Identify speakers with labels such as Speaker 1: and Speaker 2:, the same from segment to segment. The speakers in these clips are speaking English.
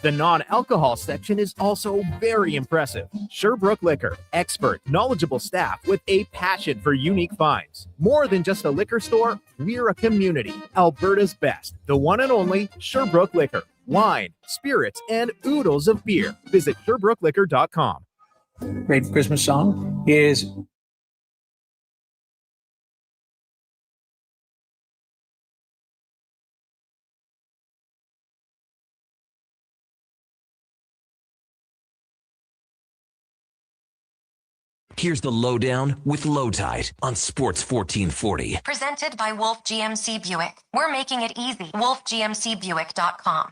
Speaker 1: The non-alcohol section is also very impressive. Sherbrooke Liquor, expert, knowledgeable staff with a passion for unique finds. More than just a liquor store, we're a community. Alberta's best, the one and only Sherbrooke Liquor. Wine, spirits, and oodles of beer. Visit SherbrookeLiquor.com.
Speaker 2: Great Christmas song is
Speaker 3: Here's the Lowdown with Lowetide on Sports 1440.
Speaker 4: Presented by Wolf GMC Buick. We're making it easy. WolfGMCBuick.com.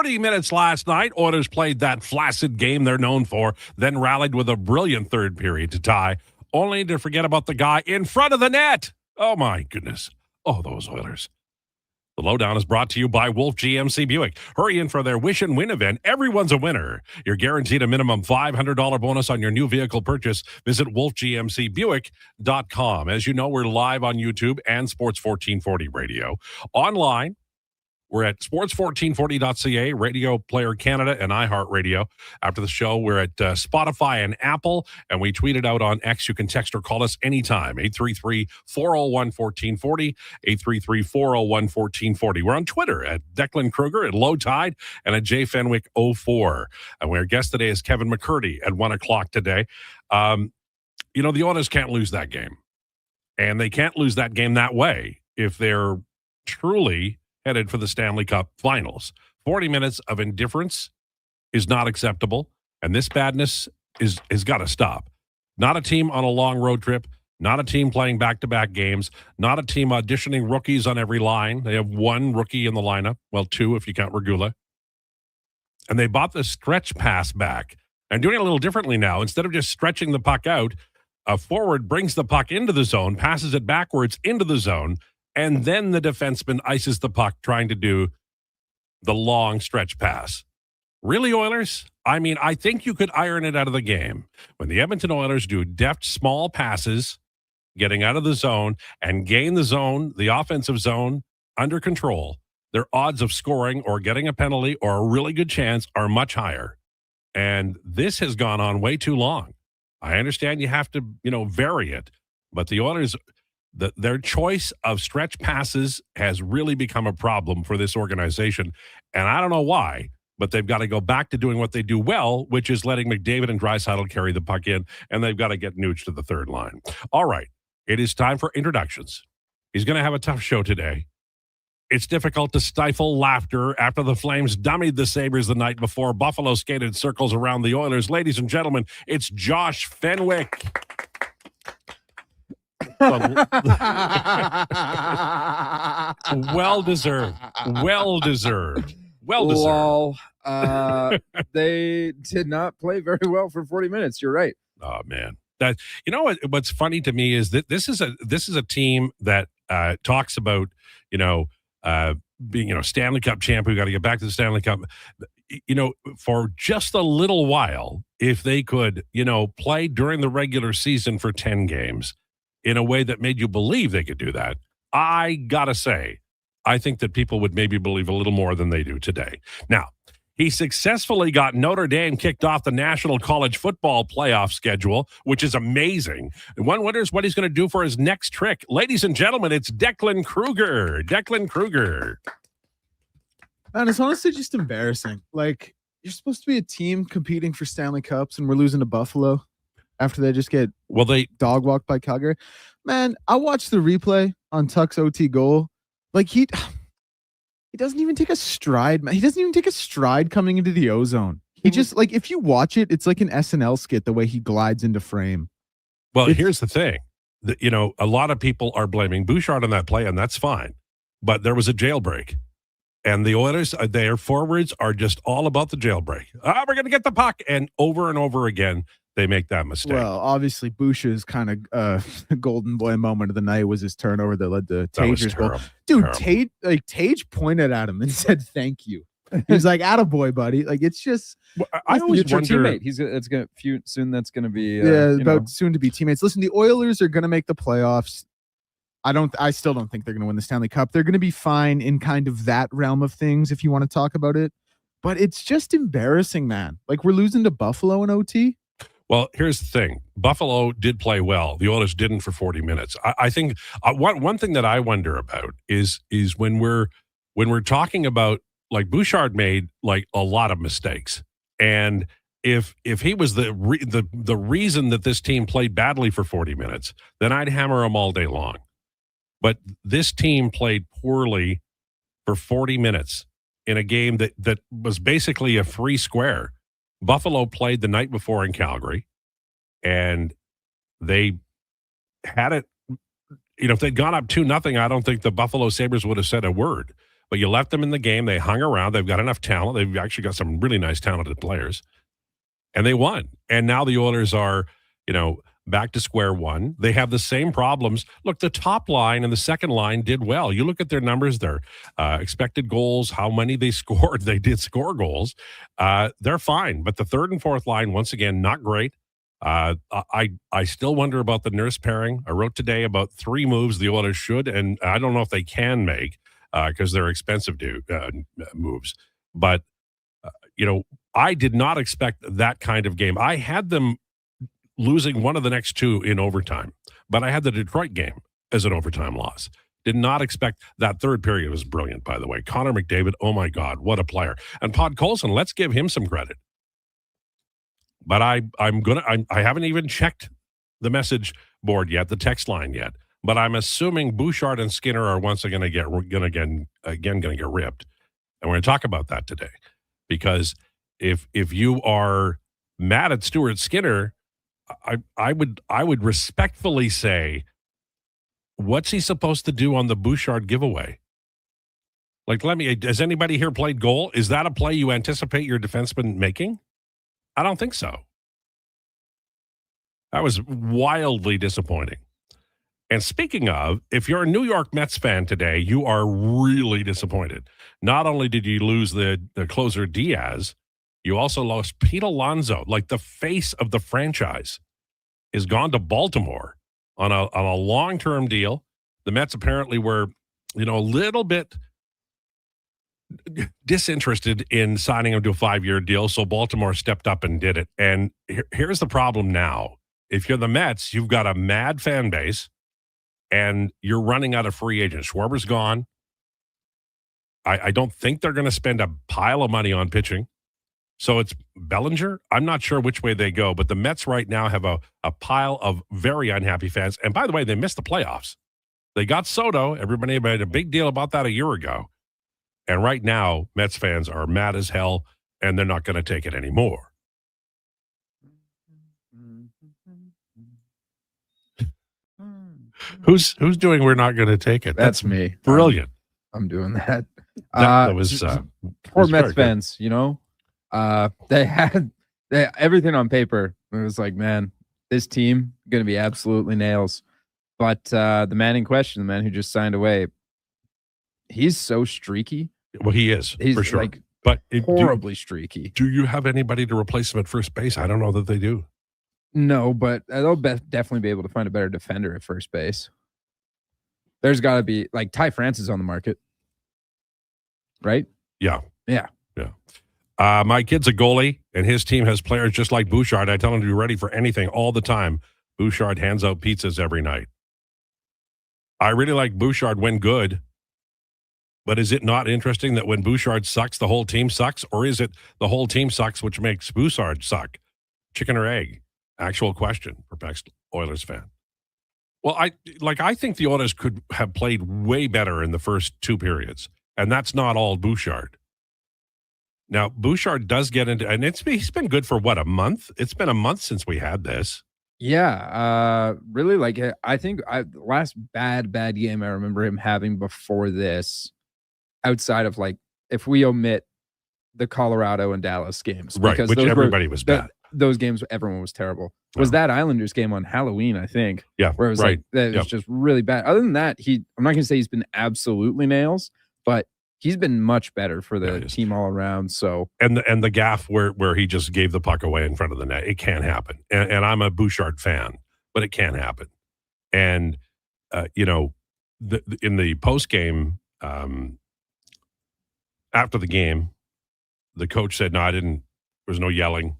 Speaker 5: Minutes last night, Oilers played that flaccid game they're known for, then rallied with a brilliant third period to tie, only to forget about the guy in front of the net. Oh, my goodness. Oh, those Oilers. The Lowdown is brought to you by Wolf GMC Buick. Hurry in for their Wish and Win event. Everyone's a winner. You're guaranteed a minimum $500 bonus on your new vehicle purchase. Visit wolfgmcbuick.com. As you know, we're live on YouTube and Sports 1440 Radio. Online, we're at sports1440.ca, Radio Player Canada, and iHeartRadio. After the show, we're at Spotify and Apple, and we tweet it out on X. You can text or call us anytime, 833-401-1440, 833-401-1440. We're on Twitter at Declan Krueger, at Lowetide, and at JFenwick04. And our guest today is Kevin McCurdy at 1 o'clock today. The Oilers can't lose that game. And they can't lose that game that way if they're truly headed for the Stanley Cup Finals. 40 minutes of indifference is not acceptable, and this badness has got to stop. Not a team on a long road trip, not a team playing back-to-back games, not a team auditioning rookies on every line. They have one rookie in the lineup, well, two if you count Regula. And they bought the stretch pass back and doing it a little differently now. Instead of just stretching the puck out, a forward brings the puck into the zone, passes it backwards into the zone, and then the defenseman ices the puck trying to do the long stretch pass. Really, Oilers? I mean, I think you could iron it out of the game. When the Edmonton Oilers do deft, small passes, getting out of the zone, and gain the zone, the offensive zone, under control, their odds of scoring or getting a penalty or a really good chance are much higher. And this has gone on way too long. I understand you have to, vary it, but the Oilers... Their choice of stretch passes has really become a problem for this organization. And I don't know why, but they've got to go back to doing what they do well, which is letting McDavid and Draisaitl carry the puck in, and they've got to get Nuge to the third line. All right, it is time for introductions. He's going to have a tough show today. It's difficult to stifle laughter after the Flames dummied the Sabres the night before. Buffalo skated circles around the Oilers. Ladies and gentlemen, it's Josh Fenwick. Well deserved.
Speaker 6: Well, they did not play very well for 40 minutes. You're right.
Speaker 5: Oh man, what's funny to me is that this is a team that talks about being Stanley Cup champ. We got to get back to the Stanley Cup. For just a little while, if they could play during the regular season for 10 games. In a way that made you believe they could do that, I gotta say, I think that people would maybe believe a little more than they do today. Now, he successfully got Notre Dame kicked off the National College Football Playoff schedule, which is amazing. And one wonders what he's going to do for his next trick. Ladies and gentlemen, it's Declan Krueger. Declan Krueger.
Speaker 6: Man, it's honestly just embarrassing. Like, you're supposed to be a team competing for Stanley Cups, and we're losing to Buffalo. After they just get dog walked by Calgary. Man, I watched the replay on Tuck's OT goal. Like, he doesn't even take a stride. Man. He doesn't even take a stride coming into the O-zone. He just, if you watch it, it's like an SNL skit, the way he glides into frame.
Speaker 5: Well, here's the thing. A lot of people are blaming Bouchard on that play, and that's fine. But there was a jailbreak. And the Oilers, their forwards are just all about the jailbreak. We're going to get the puck. And over again, they make that mistake.
Speaker 6: Well, obviously, Boucher's kind of golden boy moment of the night was his turnover that led to Tage's goal. Dude, Tage pointed at him and said, "Thank you." He's like, "Attaboy, buddy." Like, it's just.
Speaker 7: I always wonder. Teammate. Soon that's going to be.
Speaker 6: Soon to be teammates. Listen, the Oilers are going to make the playoffs. I still don't think they're going to win the Stanley Cup. They're going to be fine in kind of that realm of things if you want to talk about it. But it's just embarrassing, man. Like, we're losing to Buffalo in OT.
Speaker 5: Well, here's the thing. Buffalo did play well. The Oilers didn't for 40 minutes. I think one thing that I wonder about is when we're talking about, like, Bouchard made like a lot of mistakes. And if he was the reason that this team played badly for 40 minutes, then I'd hammer him all day long. But this team played poorly for 40 minutes in a game that was basically a free square. Buffalo played the night before in Calgary, and they had it. If they'd gone up 2-0, I don't think the Buffalo Sabres would have said a word. But you left them in the game. They hung around. They've got enough talent. They've actually got some really nice, talented players. And they won. And now the Oilers are, back to square one. They have the same problems. Look, the top line and the second line did well. You look at their numbers, their expected goals, how many they scored. They did score goals. They're fine. But the third and fourth line, once again, not great. I still wonder about the nurse pairing. I wrote today about 3 moves the Oilers should, and I don't know if they can make because they're expensive moves. But, I did not expect that kind of game. I had them losing one of the next 2 in overtime, but I had the Detroit game as an overtime loss. Did not expect that third period. Was brilliant, by the way. Connor McDavid, oh my God, what a player. And Pod Colson, let's give him some credit. But I haven't even checked the message board yet, the text line yet. But I'm assuming Bouchard and Skinner are once again going to get ripped. And we're going to talk about that today. Because if you are mad at Stuart Skinner, I would respectfully say, what's he supposed to do on the Bouchard giveaway? Like, has anybody here played goal? Is that a play you anticipate your defenseman making? I don't think so. That was wildly disappointing. And speaking of, if you're a New York Mets fan today, you are really disappointed. Not only did you lose the closer Diaz, you also lost Pete Alonso, like the face of the franchise, is gone to Baltimore on a long-term deal. The Mets apparently were, a little bit disinterested in signing him to a 5-year deal, so Baltimore stepped up and did it. And here's the problem now. If you're the Mets, you've got a mad fan base, and you're running out of free agents. Schwarber's gone. I don't think they're going to spend a pile of money on pitching. So it's Bellinger. I'm not sure which way they go, but the Mets right now have a pile of very unhappy fans. And by the way, they missed the playoffs. They got Soto. Everybody made a big deal about that a year ago. And right now, Mets fans are mad as hell, and they're not going to take it anymore. Who's doing We're Not Going to Take It?
Speaker 7: That's me.
Speaker 5: Brilliant.
Speaker 7: I'm doing that.
Speaker 5: That was
Speaker 7: poor Mets fans, they had everything on paper. It was like, man, this team going to be absolutely nails. But the man in question, the man who just signed away, he's so streaky.
Speaker 5: Well, he is,
Speaker 7: he's
Speaker 5: for sure.
Speaker 7: But horribly streaky.
Speaker 5: Do you have anybody to replace him at first base? I don't know that they do.
Speaker 7: No, but they'll definitely be able to find a better defender at first base. There's got to be, like, Ty France is on the market. Right?
Speaker 5: Yeah.
Speaker 7: Yeah.
Speaker 5: My kid's a goalie, and his team has players just like Bouchard. I tell him to be ready for anything all the time. Bouchard hands out pizzas every night. I really like Bouchard when good, but is it not interesting that when Bouchard sucks, the whole team sucks? Or is it the whole team sucks, which makes Bouchard suck? Chicken or egg? Actual question, perplexed Oilers fan. Well, I think the Oilers could have played way better in the first 2 periods, and that's not all Bouchard. Now, Bouchard does get into, and he's been good for, what, a month? It's been a month since we had this.
Speaker 7: Yeah, really like it. I think the last bad game I remember him having before this, outside of like if we omit the Colorado and Dallas games,
Speaker 5: Right,
Speaker 7: because
Speaker 5: which
Speaker 7: those
Speaker 5: everybody was bad.
Speaker 7: Those games, everyone was terrible. Was that Islanders game on Halloween, I think.
Speaker 5: Yeah,
Speaker 7: where it was
Speaker 5: right.
Speaker 7: like that was just really bad. Other than that, I'm not gonna say he's been absolutely nails, but he's been much better for the team all around. So
Speaker 5: and the gaff where he just gave the puck away in front of the net, it can't happen. And I'm a Bouchard fan, but it can't happen. And you know, in the post game, after the game, the coach said, "No, I didn't. There was no yelling."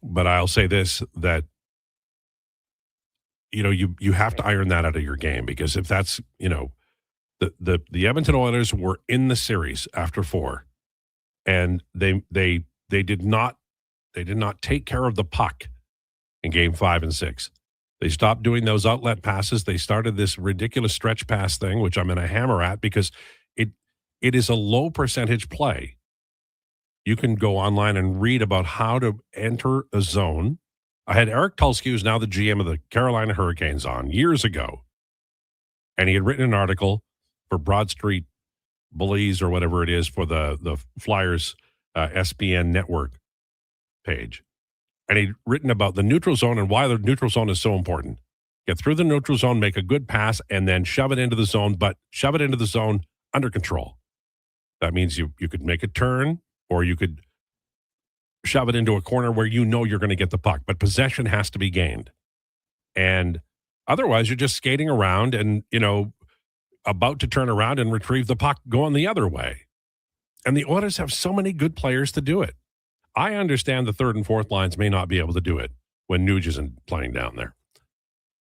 Speaker 5: But I'll say this, that you know, you have to iron that out of your game, because if that's, you know, the Edmonton Oilers were in the series after 4, and they did not take care of the puck in game 5 and 6. They stopped doing those outlet passes. They started this ridiculous stretch pass thing, which I'm going to hammer at because it is a low percentage play. You can go online and read about how to enter a zone. I had Eric Tulsky, who's now the GM of the Carolina Hurricanes, on years ago, and he had written an article for Broad Street Bullies or whatever it is for the Flyers SBN network page. And he'd written about the neutral zone and why the neutral zone is so important. Get through the neutral zone, make a good pass, and then shove it into the zone, but shove it into the zone under control. That means you could make a turn, or you could shove it into a corner where you know you're going to get the puck, but possession has to be gained. And otherwise, you're just skating around and, you know, about to turn around and retrieve the puck going the other way. And the Oilers have so many good players to do it. I understand the third and fourth lines may not be able to do it when Nuge isn't playing down there.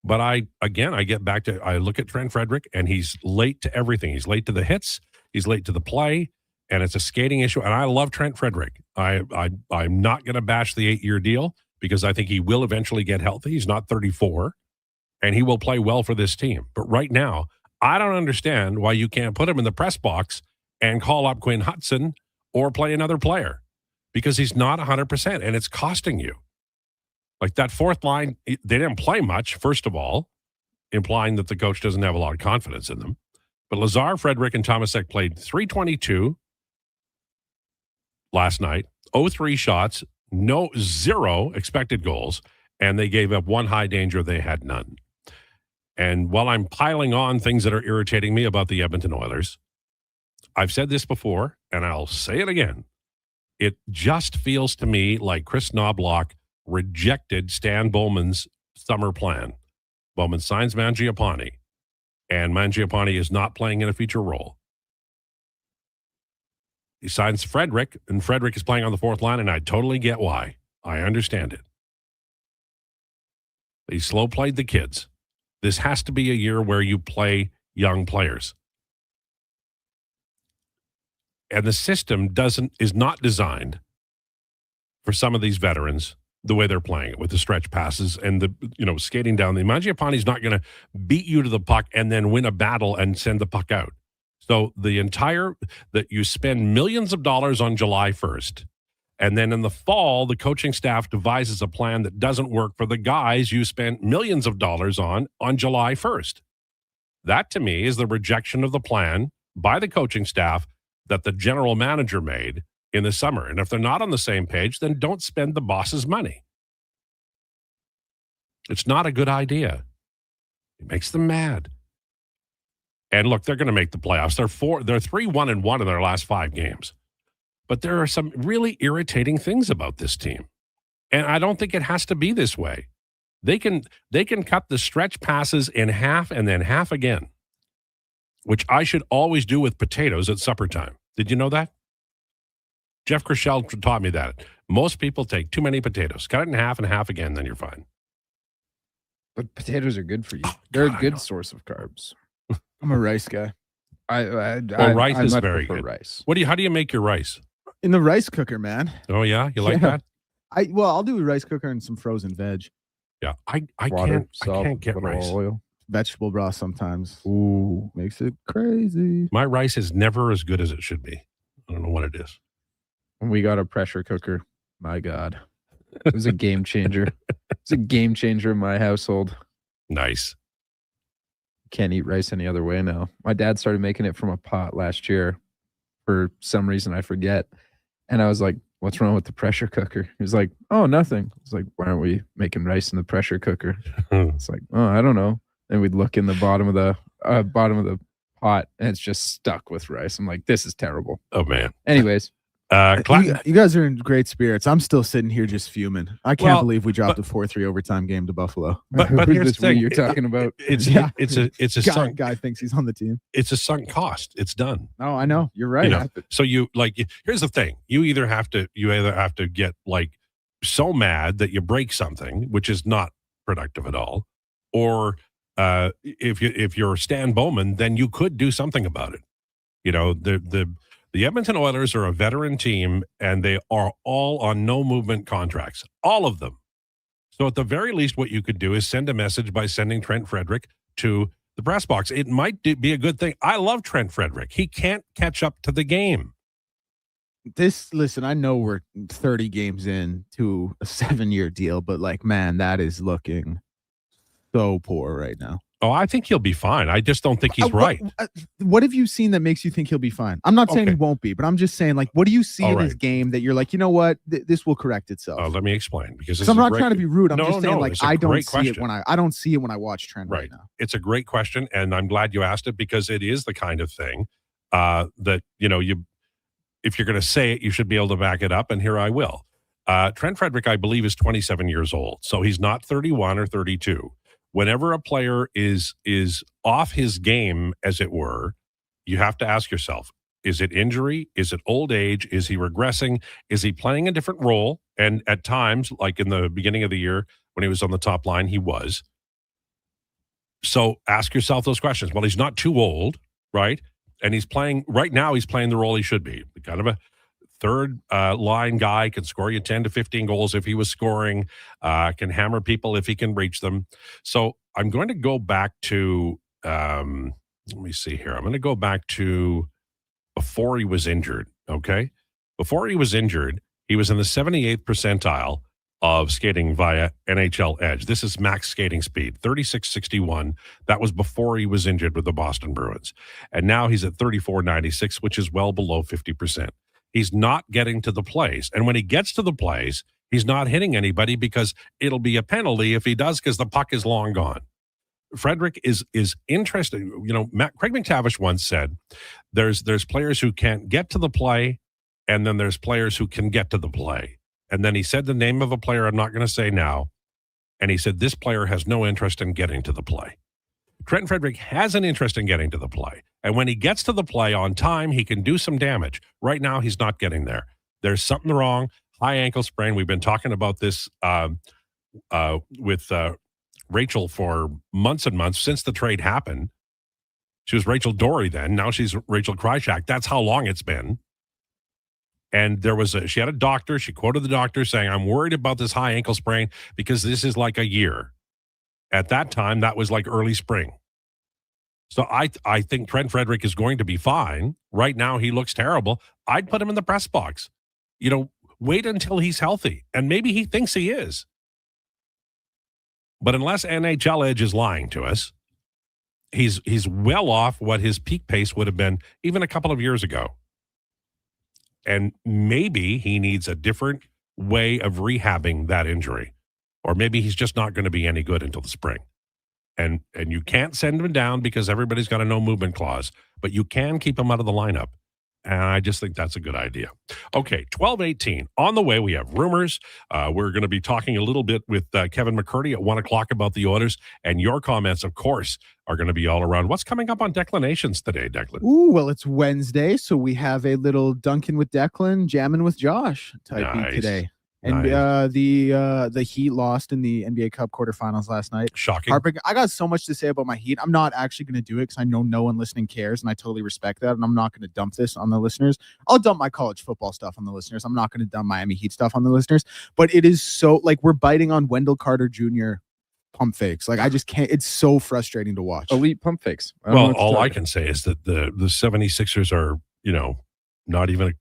Speaker 5: But I get back to, I look at Trent Frederick, and he's late to everything. He's late to the hits. He's late to the play, and it's a skating issue. And I love Trent Frederick. I'm not going to bash the 8-year deal because I think he will eventually get healthy. He's not 34, and he will play well for this team. But right now, I don't understand why you can't put him in the press box and call up Quinn Hudson or play another player, because he's not 100%, and it's costing you. Like that fourth line, they didn't play much, first of all, implying that the coach doesn't have a lot of confidence in them. But Lazar, Frederick, and Tomasek played .322 last night, 0-3 shots, 0 expected goals, and they gave up 1 high danger. They had none. And while I'm piling on things that are irritating me about the Edmonton Oilers, I've said this before, and I'll say it again. It just feels to me like Chris Knobloch rejected Stan Bowman's summer plan. Bowman signs Mangiapane, and Mangiapane is not playing in a feature role. He signs Frederick, and Frederick is playing on the fourth line, and I totally get why. I understand it. He slow played the kids. This has to be a year where you play young players. And the system is not designed for some of these veterans the way they're playing it, with the stretch passes and the, you know, skating down. The Mangiapane's not going to beat you to the puck and then win a battle and send the puck out. So that you spend millions of dollars on July 1st, and then in the fall, the coaching staff devises a plan that doesn't work for the guys you spent millions of dollars on July 1st. That, to me, is the rejection of the plan by the coaching staff that the general manager made in the summer. And if they're not on the same page, then don't spend the boss's money. It's not a good idea. It makes them mad. And look, they're going to make the playoffs. They're 3-1-1 in their last 5 games. But there are some really irritating things about this team. And I don't think it has to be this way. They can cut the stretch passes in half and then half again, which I should always do with potatoes at supper time. Did you know that? Jeff Chrishell taught me that. Most people take too many potatoes. Cut it in half and half again, then you're fine.
Speaker 7: But potatoes are good for you. They're a good source of carbs.
Speaker 6: I'm a rice guy.
Speaker 5: Rice is very good.
Speaker 7: Rice.
Speaker 5: How do you make your rice?
Speaker 6: In the rice cooker, man.
Speaker 5: Oh yeah, you like that?
Speaker 6: I'll do a rice cooker and some frozen veg.
Speaker 5: Yeah, I
Speaker 7: Water,
Speaker 5: can't get rice.
Speaker 7: Oil.
Speaker 6: Vegetable broth sometimes.
Speaker 7: Ooh,
Speaker 6: makes it crazy.
Speaker 5: My rice is never as good as it should be. I don't know what it is.
Speaker 7: We got a pressure cooker. My God. It was a game changer. It's a game changer in my household.
Speaker 5: Nice.
Speaker 7: Can't eat rice any other way now. My dad started making it from a pot last year for some reason I forget. And I was like, what's wrong with the pressure cooker? He was like, oh, nothing. I was like, why aren't we making rice in the pressure cooker? It's like, oh, I don't know. And we'd look in the bottom of the pot and it's just stuck with rice. I'm like, this is terrible.
Speaker 5: Oh, man.
Speaker 7: Anyways.
Speaker 6: You guys are in great spirits. I'm still sitting here just fuming. I can't believe we dropped a 4-3 overtime game to Buffalo.
Speaker 5: But here's the thing
Speaker 7: you're talking about.
Speaker 5: It's a sunk
Speaker 6: guy thinks he's on the team.
Speaker 5: It's a sunk cost. It's done.
Speaker 6: Oh, I know. You're right.
Speaker 5: You know, so here's the thing. You either have to get like so mad that you break something, which is not productive at all, or if you're Stan Bowman, then you could do something about it. You know, the Edmonton Oilers are a veteran team, and they are all on no movement contracts, all of them. So at the very least, what you could do is send a message by sending Trent Frederick to the press box. It might be a good thing. I love Trent Frederick. He can't catch up to the game.
Speaker 6: Listen, I know we're 30 games in to a 7-year deal, but like, man, that is looking so poor right now.
Speaker 5: Oh, I think he'll be fine. I just don't think he's right.
Speaker 6: What have you seen that makes you think he'll be fine? I'm not saying he won't be, but I'm just saying, like, what do you see in his game that you're like, you know what, this will correct itself?
Speaker 5: Let me explain, because
Speaker 6: I'm not trying to be rude. I'm just saying, like, I don't see it when I watch Trent right now.
Speaker 5: It's a great question, and I'm glad you asked it, because it is the kind of thing that if you're going to say it, you should be able to back it up, and here I will. Trent Frederick, I believe, is 27 years old, so he's not 31 or 32. Whenever a player is off his game, as it were, you have to ask yourself, is it injury? Is it old age? Is he regressing? Is he playing a different role? And at times, like in the beginning of the year, when he was on the top line, he was. So ask yourself those questions. Well, he's not too old, right? And right now he's playing the role he should be. Kind of a third line guy, can score you 10 to 15 goals if he was scoring, can hammer people if he can reach them. So I'm going to go back to, let me see here. I'm going to go back to before he was injured, okay? Before he was injured, he was in the 78th percentile of skating via NHL Edge. This is max skating speed, 36.61. That was before he was injured with the Boston Bruins. And now he's at 34.96, which is well below 50%. He's not getting to the plays. And when he gets to the plays, he's not hitting anybody, because it'll be a penalty if he does, because the puck is long gone. Frederick is interesting. You know, Craig McTavish once said there's players who can't get to the play, and then there's players who can get to the play. And then he said the name of a player I'm not going to say now, and he said this player has no interest in getting to the play. Trent Frederick has an interest in getting to the play. And when he gets to the play on time, he can do some damage. Right now, he's not getting there. There's something wrong. High ankle sprain. We've been talking about this with Rachel for months and months since the trade happened. She was Rachel Dory then. Now she's Rachel Krychak. That's how long it's been. And she had a doctor. She quoted the doctor saying, I'm worried about this high ankle sprain because this is like a year. At that time, that was like early spring. So I think Trent Frederick is going to be fine. Right now, he looks terrible. I'd put him in the press box. You know, wait until he's healthy. And maybe he thinks he is. But unless NHL Edge is lying to us, he's well off what his peak pace would have been even a couple of years ago. And maybe he needs a different way of rehabbing that injury. Or maybe he's just not going to be any good until the spring. And you can't send him down because everybody's got a no movement clause, but you can keep him out of the lineup. And I just think that's a good idea. Okay, 12:18. On the way, we have rumors. We're going to be talking a little bit with Kevin McCurdy at 1 o'clock about the Oilers. And your comments, of course, are going to be all around. What's coming up on Declinations today, Declan?
Speaker 6: Ooh, well, it's Wednesday, so we have a little Duncan with Declan, jamming with Josh type beat today. And the Heat lost in the NBA Cup quarterfinals last night.
Speaker 5: Shocking.
Speaker 6: Heartbreaking. I got so much to say about my Heat. I'm not actually going to do it because I know no one listening cares, and I totally respect that. And I'm not going to dump this on the listeners. I'll dump my college football stuff on the listeners. I'm not going to dump Miami Heat stuff on the listeners. But it is so, like, we're biting on Wendell Carter Jr. pump fakes. Like, I just can't. It's so frustrating to watch.
Speaker 7: Elite pump fakes.
Speaker 5: Well, all I can say is that the 76ers are, not even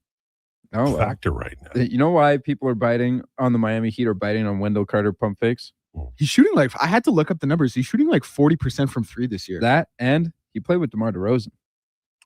Speaker 5: factor right now.
Speaker 7: You know why people are biting on the Miami Heat or biting on Wendell Carter pump fakes?
Speaker 6: He's shooting I had to look up the numbers. He's shooting 40% from 3 this year.
Speaker 7: That, and he played with DeMar DeRozan.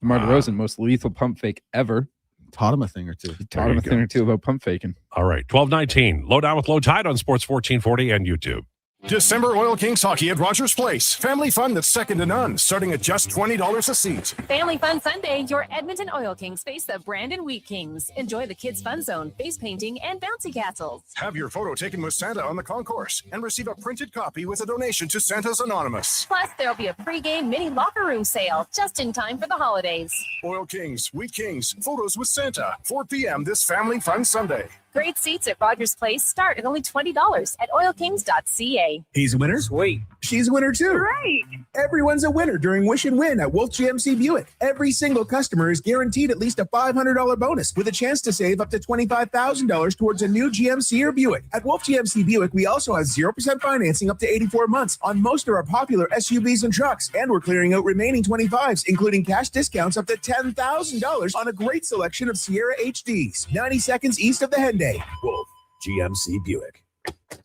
Speaker 7: DeMar DeRozan, most lethal pump fake ever.
Speaker 6: Taught him a thing or two.
Speaker 7: He taught him a thing or two about pump faking.
Speaker 5: All right, 12:19. Lowdown with Lowetide on Sports 1440 and YouTube.
Speaker 8: December Oil Kings hockey at Rogers Place. Family fun that's second to none, starting at just $20 a seat.
Speaker 9: Family Fun Sunday, your Edmonton Oil Kings face the Brandon Wheat Kings. Enjoy the kids' fun zone, face painting, and bouncy castles.
Speaker 8: Have your photo taken with Santa on the concourse and receive a printed copy with a donation to Santa's Anonymous.
Speaker 9: Plus, there'll be a pre-game mini locker room sale just in time for the holidays.
Speaker 8: Oil Kings, Wheat Kings, photos with Santa, 4 p.m. this Family Fun Sunday.
Speaker 9: Great seats at Rogers Place start at only $20 at oilkings.ca.
Speaker 10: He's a winner. Wait, she's a winner too.
Speaker 9: Right.
Speaker 10: Everyone's a winner during Wish and Win at Wolf GMC Buick. Every single customer is guaranteed at least a $500 bonus with a chance to save up to $25,000 towards a new GMC or Buick. At Wolf GMC Buick, we also have 0% financing up to 84 months on most of our popular SUVs and trucks. And we're clearing out remaining 25s, including cash discounts up to $10,000 on a great selection of Sierra HDs. 90 seconds east of the Henday. Wolf GMC Buick,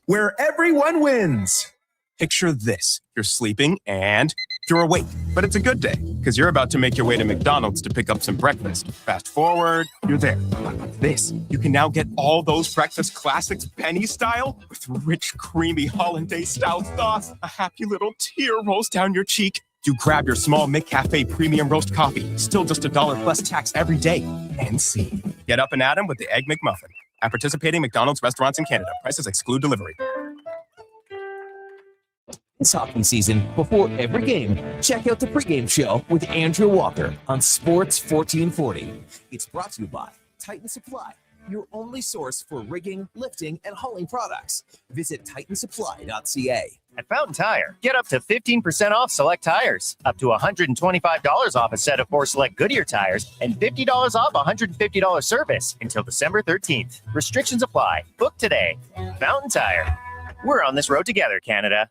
Speaker 10: where everyone wins.
Speaker 11: Picture this. You're sleeping and you're awake, but it's a good day because you're about to make your way to McDonald's to pick up some breakfast. Fast forward, you're there. But with this, you can now get all those breakfast classics penny style with rich, creamy hollandaise-style sauce. A happy little tear rolls down your cheek. You grab your small McCafe premium roast coffee, still just $1 plus tax every day. And see. Get up and at 'em with the Egg McMuffin. At participating McDonald's restaurants in Canada. Prices exclude delivery.
Speaker 3: It's hockey season. Before every game, check out the pregame show with Andrew Walker on Sports 1440. It's brought to you by Titan Supply, your only source for rigging, lifting, and hauling products. Visit titansupply.ca.
Speaker 12: At Fountain Tire, get up to 15% off select tires, up to $125 off a set of 4 select Goodyear tires, and $50 off $150 service until December 13th. Restrictions apply. Book today. Fountain Tire. We're on this road together, Canada.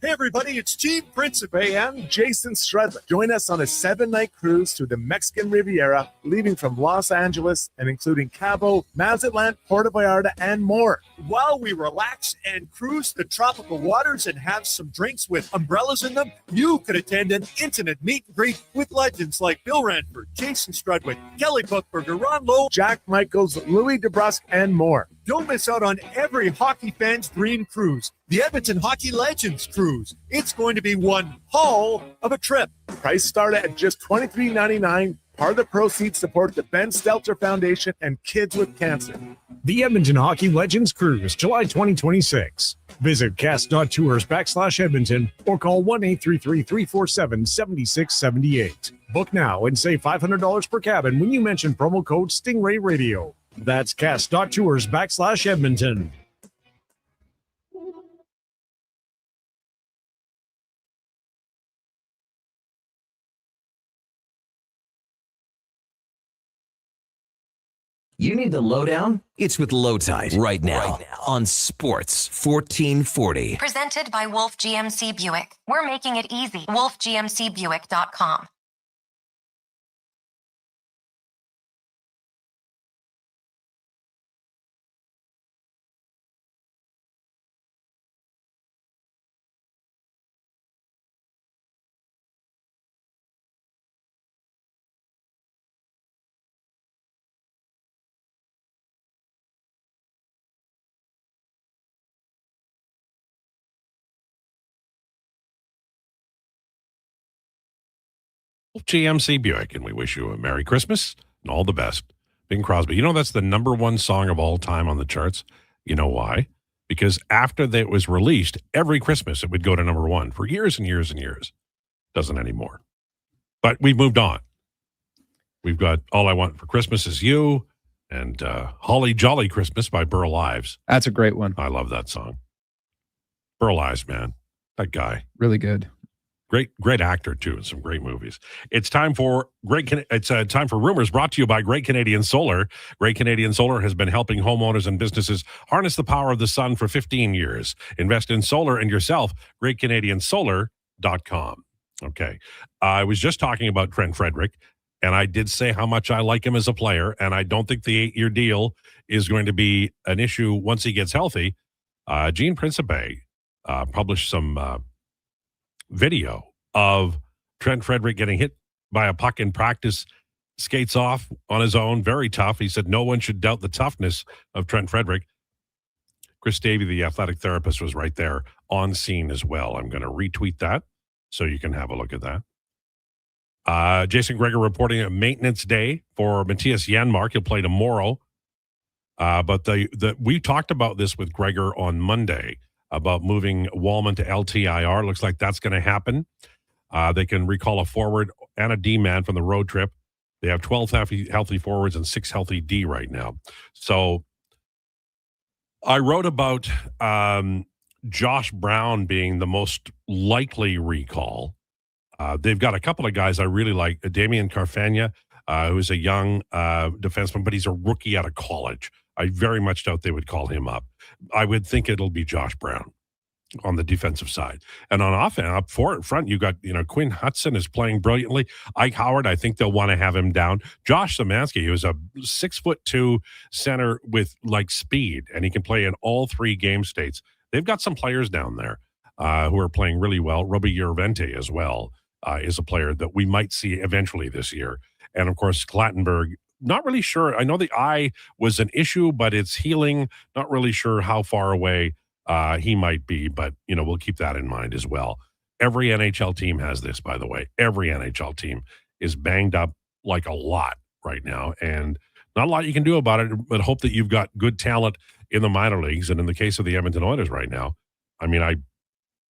Speaker 13: Hey everybody, it's Team Principe and Jason Stradler. Join us on a 7-night cruise through the Mexican Riviera, leaving from Los Angeles and including Cabo, Mazatlan, Puerto Vallarta, and more. While we relax and cruise the tropical waters and have some drinks with umbrellas in them, you could attend an intimate meet and greet with legends like Bill Ranford, Jason Strudwick, Kelly Buchberger, Ron Lowe, Jack Michaels, Louis DeBrusque, and more. Don't miss out on every hockey fan's dream cruise, the Edmonton Hockey Legends Cruise. It's going to be one hell of a trip. Price start at just $23.99. Part of the proceeds support the Ben Stelter Foundation and Kids with Cancer.
Speaker 14: The Edmonton Hockey Legends Cruise, July 2026. Visit cast.tours/Edmonton or call 1-833-347-7678. Book now and save $500 per cabin when you mention promo code Stingray Radio. That's cast.tours/Edmonton.
Speaker 3: You need the lowdown? It's with Lowetide right now on Sports 1440.
Speaker 4: Presented by Wolf GMC Buick. We're making it easy. WolfGMCBuick.com.
Speaker 5: GMC Buick, and we wish you a Merry Christmas and all the best. Bing Crosby. You know that's the #1 song of all time on the charts. You know why? Because after that was released, every Christmas it would go to #1 for years and years and years. Doesn't anymore. But we've moved on. We've got All I Want for Christmas Is You and Holly Jolly Christmas by Burl Ives.
Speaker 7: That's a great one.
Speaker 5: I love that song. Burl Ives, man. That guy.
Speaker 7: Really good.
Speaker 5: Great actor too, in some great movies. It's time for time for Rumors, brought to you by Great Canadian Solar. Great Canadian Solar has been helping homeowners and businesses harness the power of the sun for 15 years. Invest in solar and yourself. GreatCanadianSolar.com. Okay, I was just talking about Trent Frederick. And I did say how much I like him as a player, and I don't think the 8-year deal is going to be an issue once he gets healthy. Gene Principe published some video of Trent Frederic getting hit by a puck in practice, skates off on his own, very tough. He said no one should doubt the toughness of Trent Frederic. Chris Davey, the athletic therapist, was right there on scene as well. I'm going to retweet that so you can have a look at that. Jason Gregor reporting a maintenance day for Matthias Janmark. He'll play tomorrow. But we talked about this with Gregor on Monday about moving Wallman to LTIR. Looks like that's going to happen. They can recall a forward and a D-man from the road trip. They have 12 healthy forwards and 6 healthy D right now. So I wrote about Josh Brown being the most likely recall. They've got a couple of guys I really like. Damian Carfagna, who's a young defenseman, but he's a rookie out of college. I very much doubt they would call him up. I would think it'll be Josh Brown on the defensive side. And on offense, up front, you got, Quinn Hudson is playing brilliantly. Ike Howard, I think they'll want to have him down. Josh Szymanski, who's a 6'2" center with speed, and he can play in all 3 game states. They've got some players down there who are playing really well. Robbie Urvente as well is a player that we might see eventually this year. And of course, Klattenberg, not really sure. I know the eye was an issue, but it's healing. Not really sure how far away he might be, but, we'll keep that in mind as well. Every NHL team has this, by the way. Every NHL team is banged up like a lot right now, and not a lot you can do about it, but hope that you've got good talent in the minor leagues. And in the case of the Edmonton Oilers right now,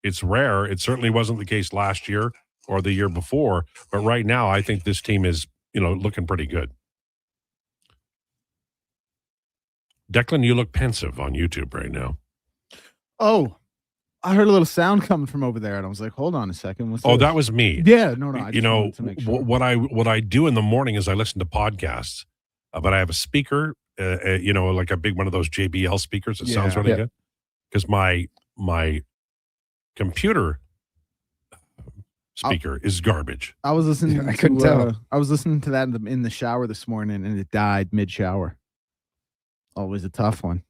Speaker 5: it's rare. It certainly wasn't the case last year or the year before, but right now I think this team is, looking pretty good. Declan, you look pensive on YouTube right now.
Speaker 6: Oh, I heard a little sound coming from over there, and I was like, "Hold on a second." What's this?
Speaker 5: That was me.
Speaker 6: Yeah, no. I just wanted to make sure.
Speaker 5: What I do in the morning is I listen to podcasts, but I have a speaker, like a big one of those JBL speakers. It sounds really good because my computer speaker is garbage.
Speaker 6: I was listening.
Speaker 7: I couldn't tell.
Speaker 6: I was listening to that in the shower this morning, and it died mid-shower. Always a tough one.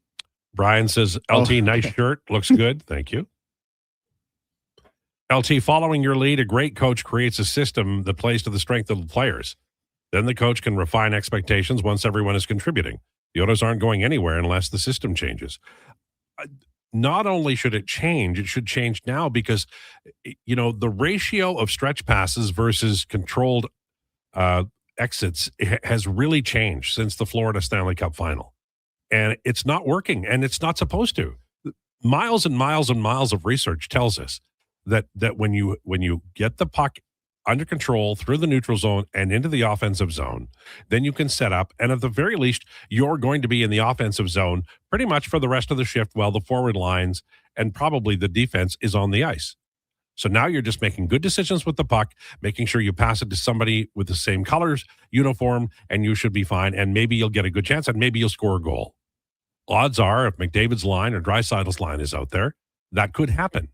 Speaker 5: Brian says, LT, nice shirt. Looks good. Thank you. LT, following your lead, a great coach creates a system that plays to the strength of the players. Then the coach can refine expectations once everyone is contributing. The Oilers aren't going anywhere unless the system changes. Not only should it change, it should change now because, the ratio of stretch passes versus controlled exits has really changed since the Florida Stanley Cup final. And it's not working, and it's not supposed to. Miles and miles and miles of research tells us that when you get the puck under control through the neutral zone and into the offensive zone, then you can set up, and at the very least, you're going to be in the offensive zone pretty much for the rest of the shift while the forward lines and probably the defense is on the ice. So now you're just making good decisions with the puck, making sure you pass it to somebody with the same colors, uniform, and you should be fine, and maybe you'll get a good chance, and maybe you'll score a goal. Odds are, if McDavid's line or Draisaitl's line is out there, that could happen.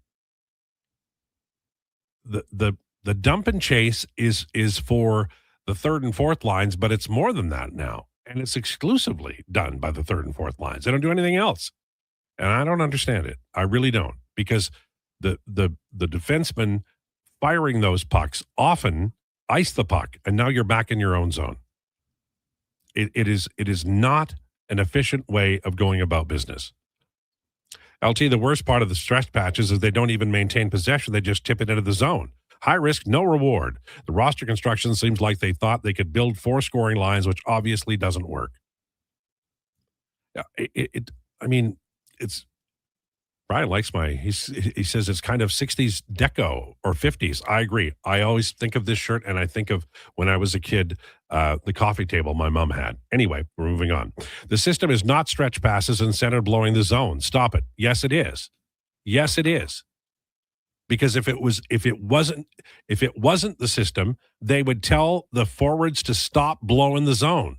Speaker 5: The dump and chase is for the third and fourth lines, but it's more than that now, and it's exclusively done by the third and fourth lines. They don't do anything else, and I don't understand it. I really don't, because the defenseman firing those pucks often ice the puck, and now you're back in your own zone. It is not an efficient way of going about business. LT, the worst part of the stretch patches is they don't even maintain possession. They just tip it into the zone. High risk, no reward. The roster construction seems like they thought they could build 4 scoring lines, which obviously doesn't work. It's Brian likes he says it's kind of 60s deco or 50s. I agree. I always think of this shirt and I think of when I was a kid, the coffee table my mom had. Anyway, we're moving on. The system is not stretch passes and center blowing the zone. Stop it. Yes, it is. Yes, it is. Because if it wasn't the system, they would tell the forwards to stop blowing the zone.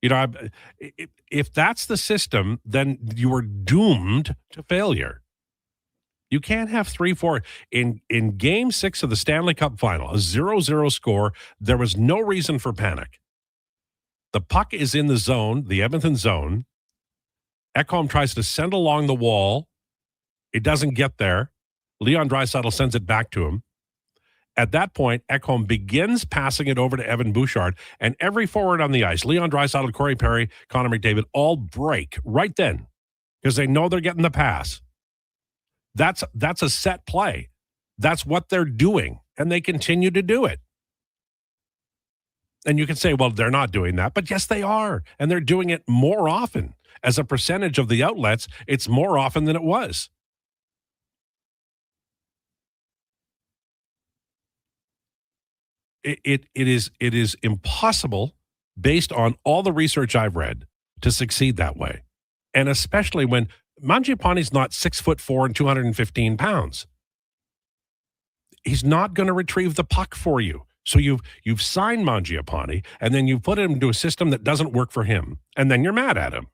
Speaker 5: If that's the system, then you are doomed to failure. You can't have 3-4 in Game 6 of the Stanley Cup Final, a 0-0 score. There was no reason for panic. The puck is in the zone, the Edmonton zone. Ekholm tries to send along the wall. It doesn't get there. Leon Draisaitl sends it back to him. At that point, Ekholm begins passing it over to Evan Bouchard, and every forward on the ice, Leon Draisaitl, Corey Perry, Connor McDavid, all break right then because they know they're getting the pass. That's a set play. That's what they're doing, and they continue to do it. And you can say, well, they're not doing that, but yes, they are, and they're doing it more often. As a percentage of the outlets, it's more often than it was. It is impossible, based on all the research I've read, to succeed that way. And especially when Mangiapane's not 6'4" and 215 pounds. He's not going to retrieve the puck for you. So you've signed Mangiapane, and then you put him into a system that doesn't work for him, and then you're mad at him.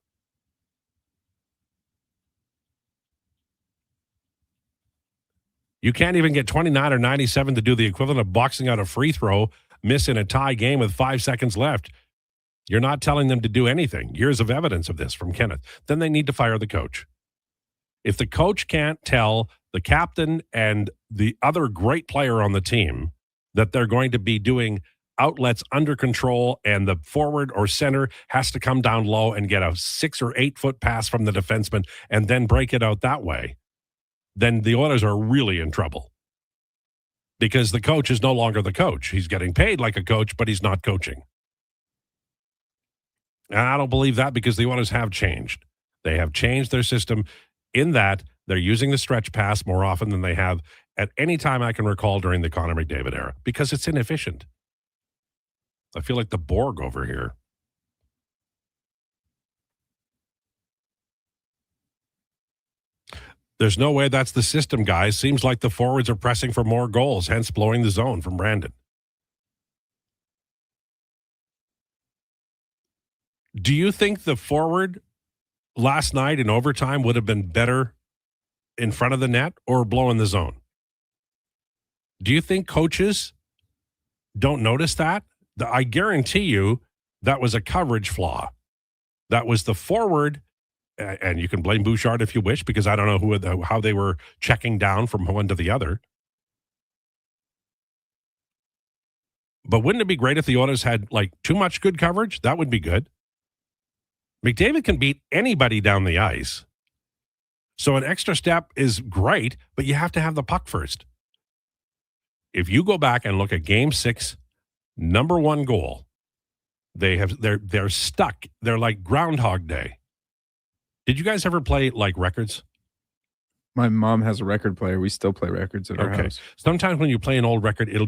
Speaker 5: You can't even get 29 or 97 to do the equivalent of boxing out a free throw, miss in a tie game with 5 seconds left. You're not telling them to do anything. Years of evidence of this from Kenneth. Then they need to fire the coach. If the coach can't tell the captain and the other great player on the team that they're going to be doing outlets under control and the forward or center has to come down low and get a 6 or 8 foot pass from the defenseman and then break it out that way, then the Oilers are really in trouble because the coach is no longer the coach. He's getting paid like a coach, but he's not coaching. And I don't believe that because the Oilers have changed. They have changed their system in that they're using the stretch pass more often than they have at any time I can recall during the Connor McDavid era because it's inefficient. I feel like the Borg over here. There's no way that's the system, guys. Seems like the forwards are pressing for more goals, hence blowing the zone from Brandon. Do you think the forward last night in overtime would have been better in front of the net or blowing the zone? Do you think coaches don't notice that? I guarantee you that was a coverage flaw. That was the forward. And you can blame Bouchard if you wish, because I don't know how they were checking down from one to the other. But wouldn't it be great if the Oilers had like too much good coverage? That would be good. McDavid can beat anybody down the ice. So an extra step is great, but you have to have the puck first. If you go back and look at Game 6, number 1 goal, they're stuck. They're like Groundhog Day. Did you guys ever play like records?
Speaker 7: My mom has a record player. We still play records at our house.
Speaker 5: Sometimes when you play an old record, it'll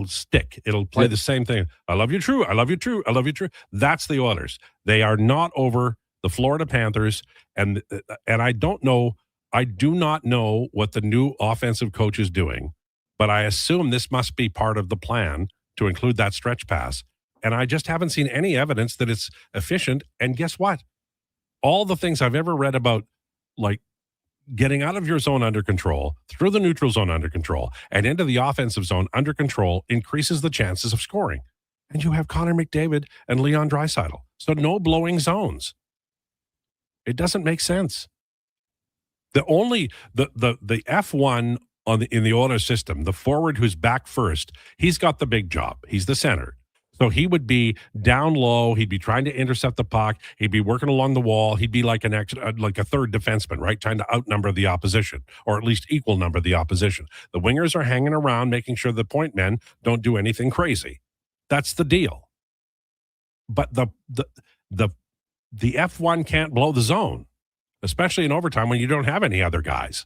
Speaker 5: stick. It'll play the same thing. I love you true. I love you true. I love you true. That's the Oilers. They are not over the Florida Panthers. And I don't know. I do not know what the new offensive coach is doing, but I assume this must be part of the plan to include that stretch pass. And I just haven't seen any evidence that it's efficient. And guess what? All the things I've ever read about, like getting out of your zone under control, through the neutral zone under control, and into the offensive zone under control increases the chances of scoring. And you have Connor McDavid and Leon Draisaitl. So no blowing zones. It doesn't make sense. The F1 in the Oilers system, the forward who's back first, he's got the big job. He's the center. So he would be down low. He'd be trying to intercept the puck. He'd be working along the wall. He'd be like a third defenseman, right? Trying to outnumber the opposition, or at least equal number the opposition. The wingers are hanging around, making sure the point men don't do anything crazy. That's the deal. But the F1 can't blow the zone, especially in overtime when you don't have any other guys.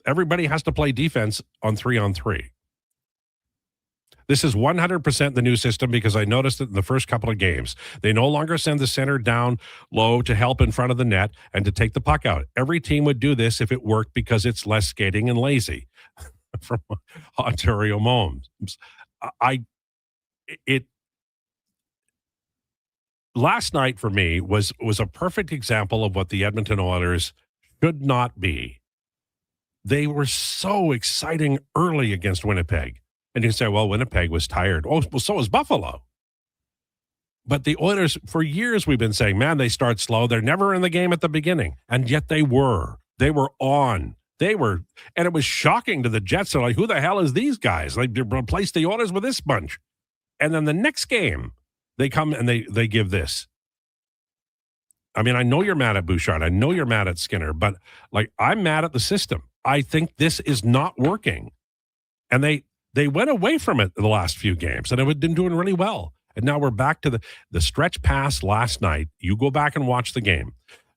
Speaker 5: Everybody has to play defense on 3-on-3. This is 100% the new system because I noticed it in the first couple of games. They no longer send the center down low to help in front of the net and to take the puck out. Every team would do this if it worked because it's less skating and lazy. From Ontario Moms. Last night for me was a perfect example of what the Edmonton Oilers should not be. they were so exciting early against Winnipeg. And you say, well, Winnipeg was tired. Oh, well, so was Buffalo. But the Oilers, for years, we've been saying, man, they start slow. They're never in the game at the beginning. And yet they were. They were on. They were. And it was shocking to the Jets. They're like, who the hell is these guys? Like, they replaced the Oilers with this bunch. And then the next game, they come and they give this. I mean, I know you're mad at Bouchard. I know you're mad at Skinner. But, like, I'm mad at the system. I think this is not working. And they went away from it the last few games, and it had been doing really well. And now we're back to the stretch pass last night. You go back and watch the game.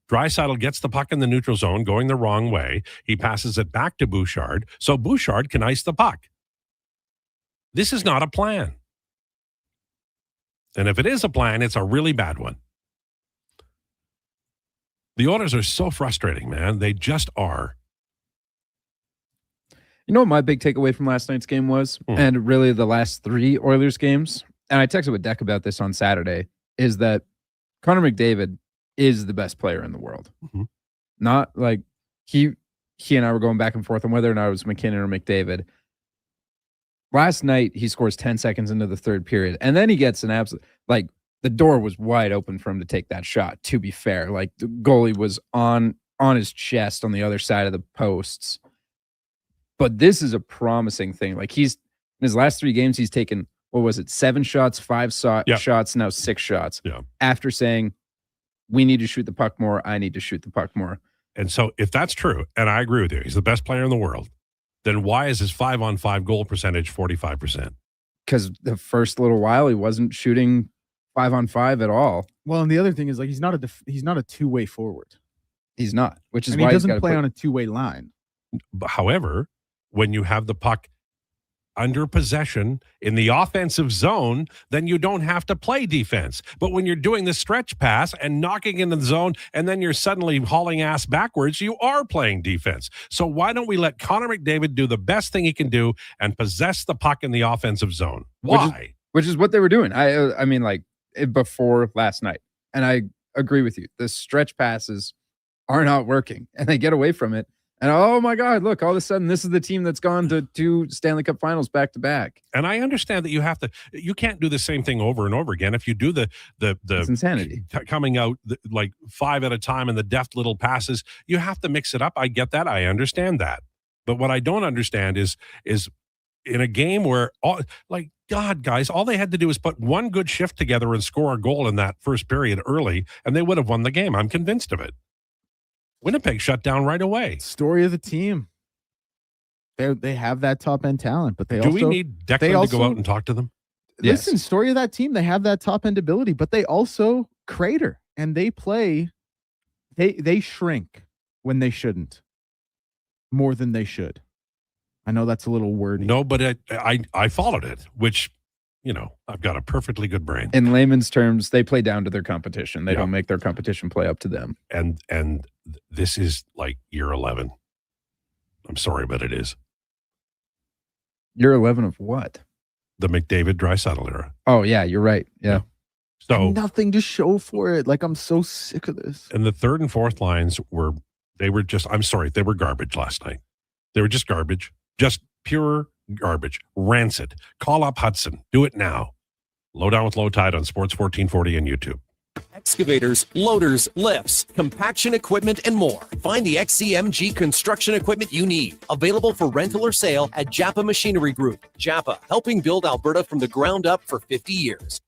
Speaker 5: Draisaitl gets the puck in the neutral zone going the wrong way. He passes it back to Bouchard, so Bouchard can ice the puck. This is not a plan. And if it is a plan, it's a really bad one. The Oilers are so frustrating, man. They just are.
Speaker 7: You know what my big takeaway from last night's game was, and really the last 3 Oilers games, and I texted with Deck about this on Saturday, is that Connor McDavid is the best player in the world. Not like he and I were going back and forth on whether or not it was McKinnon or McDavid. Last night, he scores 10 seconds into the third period, and then he gets an absolute, like, the door was wide open for him to take that shot, to be fair. Like, the goalie was on his chest on the other side of the posts. But this is a promising thing. Like, in his last 3 games, he's taken, 7 shots, 5 shots, now 6 shots.
Speaker 5: Yeah.
Speaker 7: After saying, we need to shoot the puck more, I need to shoot the puck more.
Speaker 5: And so if that's true, and I agree with you, he's the best player in the world, then why is his 5-on-5 goal percentage 45%?
Speaker 7: Because the first little while, he wasn't shooting 5-on-5 at all.
Speaker 6: Well, and the other thing is, like, he's not a two-way forward.
Speaker 7: He's not, which is
Speaker 6: why he doesn't play on a two-way line.
Speaker 5: However, when you have the puck under possession in the offensive zone, then you don't have to play defense. But when you're doing the stretch pass and knocking into the zone, and then you're suddenly hauling ass backwards, you are playing defense. So why don't we let Connor McDavid do the best thing he can do and possess the puck in the offensive zone? Why?
Speaker 7: Which is what they were doing. I mean, like, before last night. And I agree with you. The stretch passes are not working, and they get away from it. And oh my God, look, all of a sudden, this is the team that's gone to 2 Stanley Cup finals back to back.
Speaker 5: And I understand that you can't do the same thing over and over again. If you do the
Speaker 7: it's insanity
Speaker 5: coming out like 5 at a time and the deft little passes, you have to mix it up. I get that. I understand that. But what I don't understand is in a game where God, guys, all they had to do was put one good shift together and score a goal in that first period early, and they would have won the game. I'm convinced of it. Winnipeg shut down right away.
Speaker 6: Story of the team. They have that top end talent, but
Speaker 5: do we need Declan to go out and talk to them?
Speaker 6: Listen, story of that team. They have that top end ability, but they also crater and they play. They shrink when they shouldn't, more than they should. I know that's a little wordy.
Speaker 5: No, but I followed it, which, I've got a perfectly good brain.
Speaker 7: In layman's terms, they play down to their competition. They don't make their competition play up to them.
Speaker 5: And this is like year 11. I'm sorry, but it is.
Speaker 7: Year 11 of what?
Speaker 5: The McDavid Draisaitl era.
Speaker 7: Oh, yeah, you're right. Yeah.
Speaker 5: So
Speaker 6: nothing to show for it. Like, I'm so sick of this.
Speaker 5: And the third and fourth lines were garbage last night. They were just garbage. Just pure garbage. Rancid. Call up Hudson. Do it now. Lowdown with Lowetide on Sports 1440 and YouTube.
Speaker 3: Excavators, loaders, lifts, compaction equipment, and more. Find the XCMG construction equipment you need. Available for rental or sale at Japa Machinery Group. Japa, helping build Alberta from the ground up for 50 years.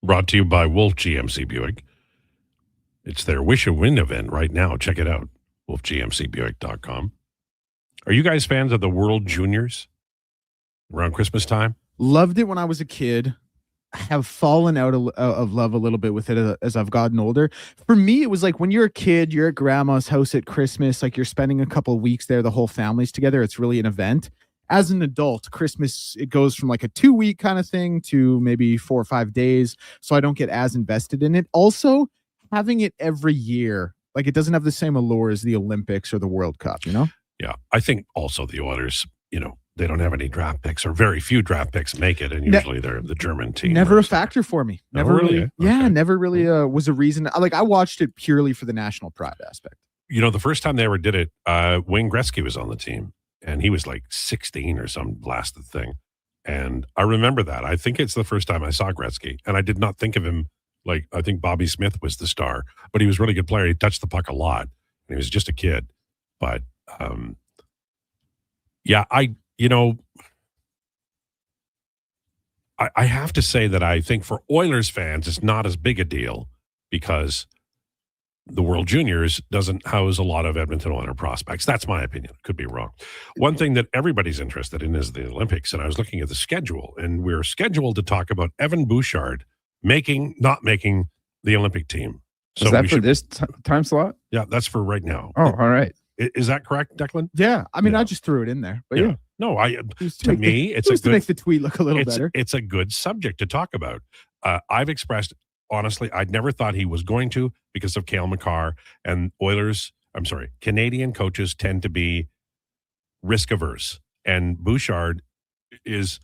Speaker 5: Brought to you by Wolf GMC Buick. It's their Wish a Win event right now. Check it out. WolfGMCBuick.com. Are you guys fans of the World Juniors around Christmas time?
Speaker 6: Loved it when I was a kid. Have fallen out of love a little bit with it as I've gotten older. For me, it was like when you're a kid, you're at grandma's house at Christmas, like you're spending a couple of weeks there, the whole family's together. It's really an event. As an adult, Christmas, it goes from like a 2-week kind of thing to maybe 4 or 5 days. So I don't get as invested in it. Also, having it every year, like it doesn't have the same allure as the Olympics or the World Cup, you know?
Speaker 5: Yeah. I think also the Oilers, they don't have any draft picks, or very few draft picks make it, and usually they're the German team.
Speaker 6: Never a factor for me. Never really.
Speaker 5: Okay.
Speaker 6: Yeah, never really was a reason. I watched it purely for the national pride aspect.
Speaker 5: The first time they ever did it, Wayne Gretzky was on the team, and he was like 16 or some blasted thing. And I remember that. I think it's the first time I saw Gretzky, and I did not think of him like, I think Bobby Smith was the star, but he was a really good player. He touched the puck a lot, and he was just a kid. But yeah, I have to say that I think for Oilers fans, it's not as big a deal because the World Juniors doesn't house a lot of Edmonton Oilers prospects. That's my opinion. Could be wrong. One thing that everybody's interested in is the Olympics, and I was looking at the schedule, and we're scheduled to talk about Evan Bouchard not making the Olympic team. So
Speaker 7: is that for this time slot?
Speaker 5: Yeah, that's for right now.
Speaker 7: Oh, all right.
Speaker 5: Is that correct, Declan?
Speaker 6: Yeah, I mean, I just threw it in there, but yeah.
Speaker 5: No, it's a
Speaker 6: good to make the tweet look a little better.
Speaker 5: It's a good subject to talk about. I've expressed, honestly, I'd never thought he was going to because of Cale Makar, and Canadian coaches tend to be risk averse, and Bouchard is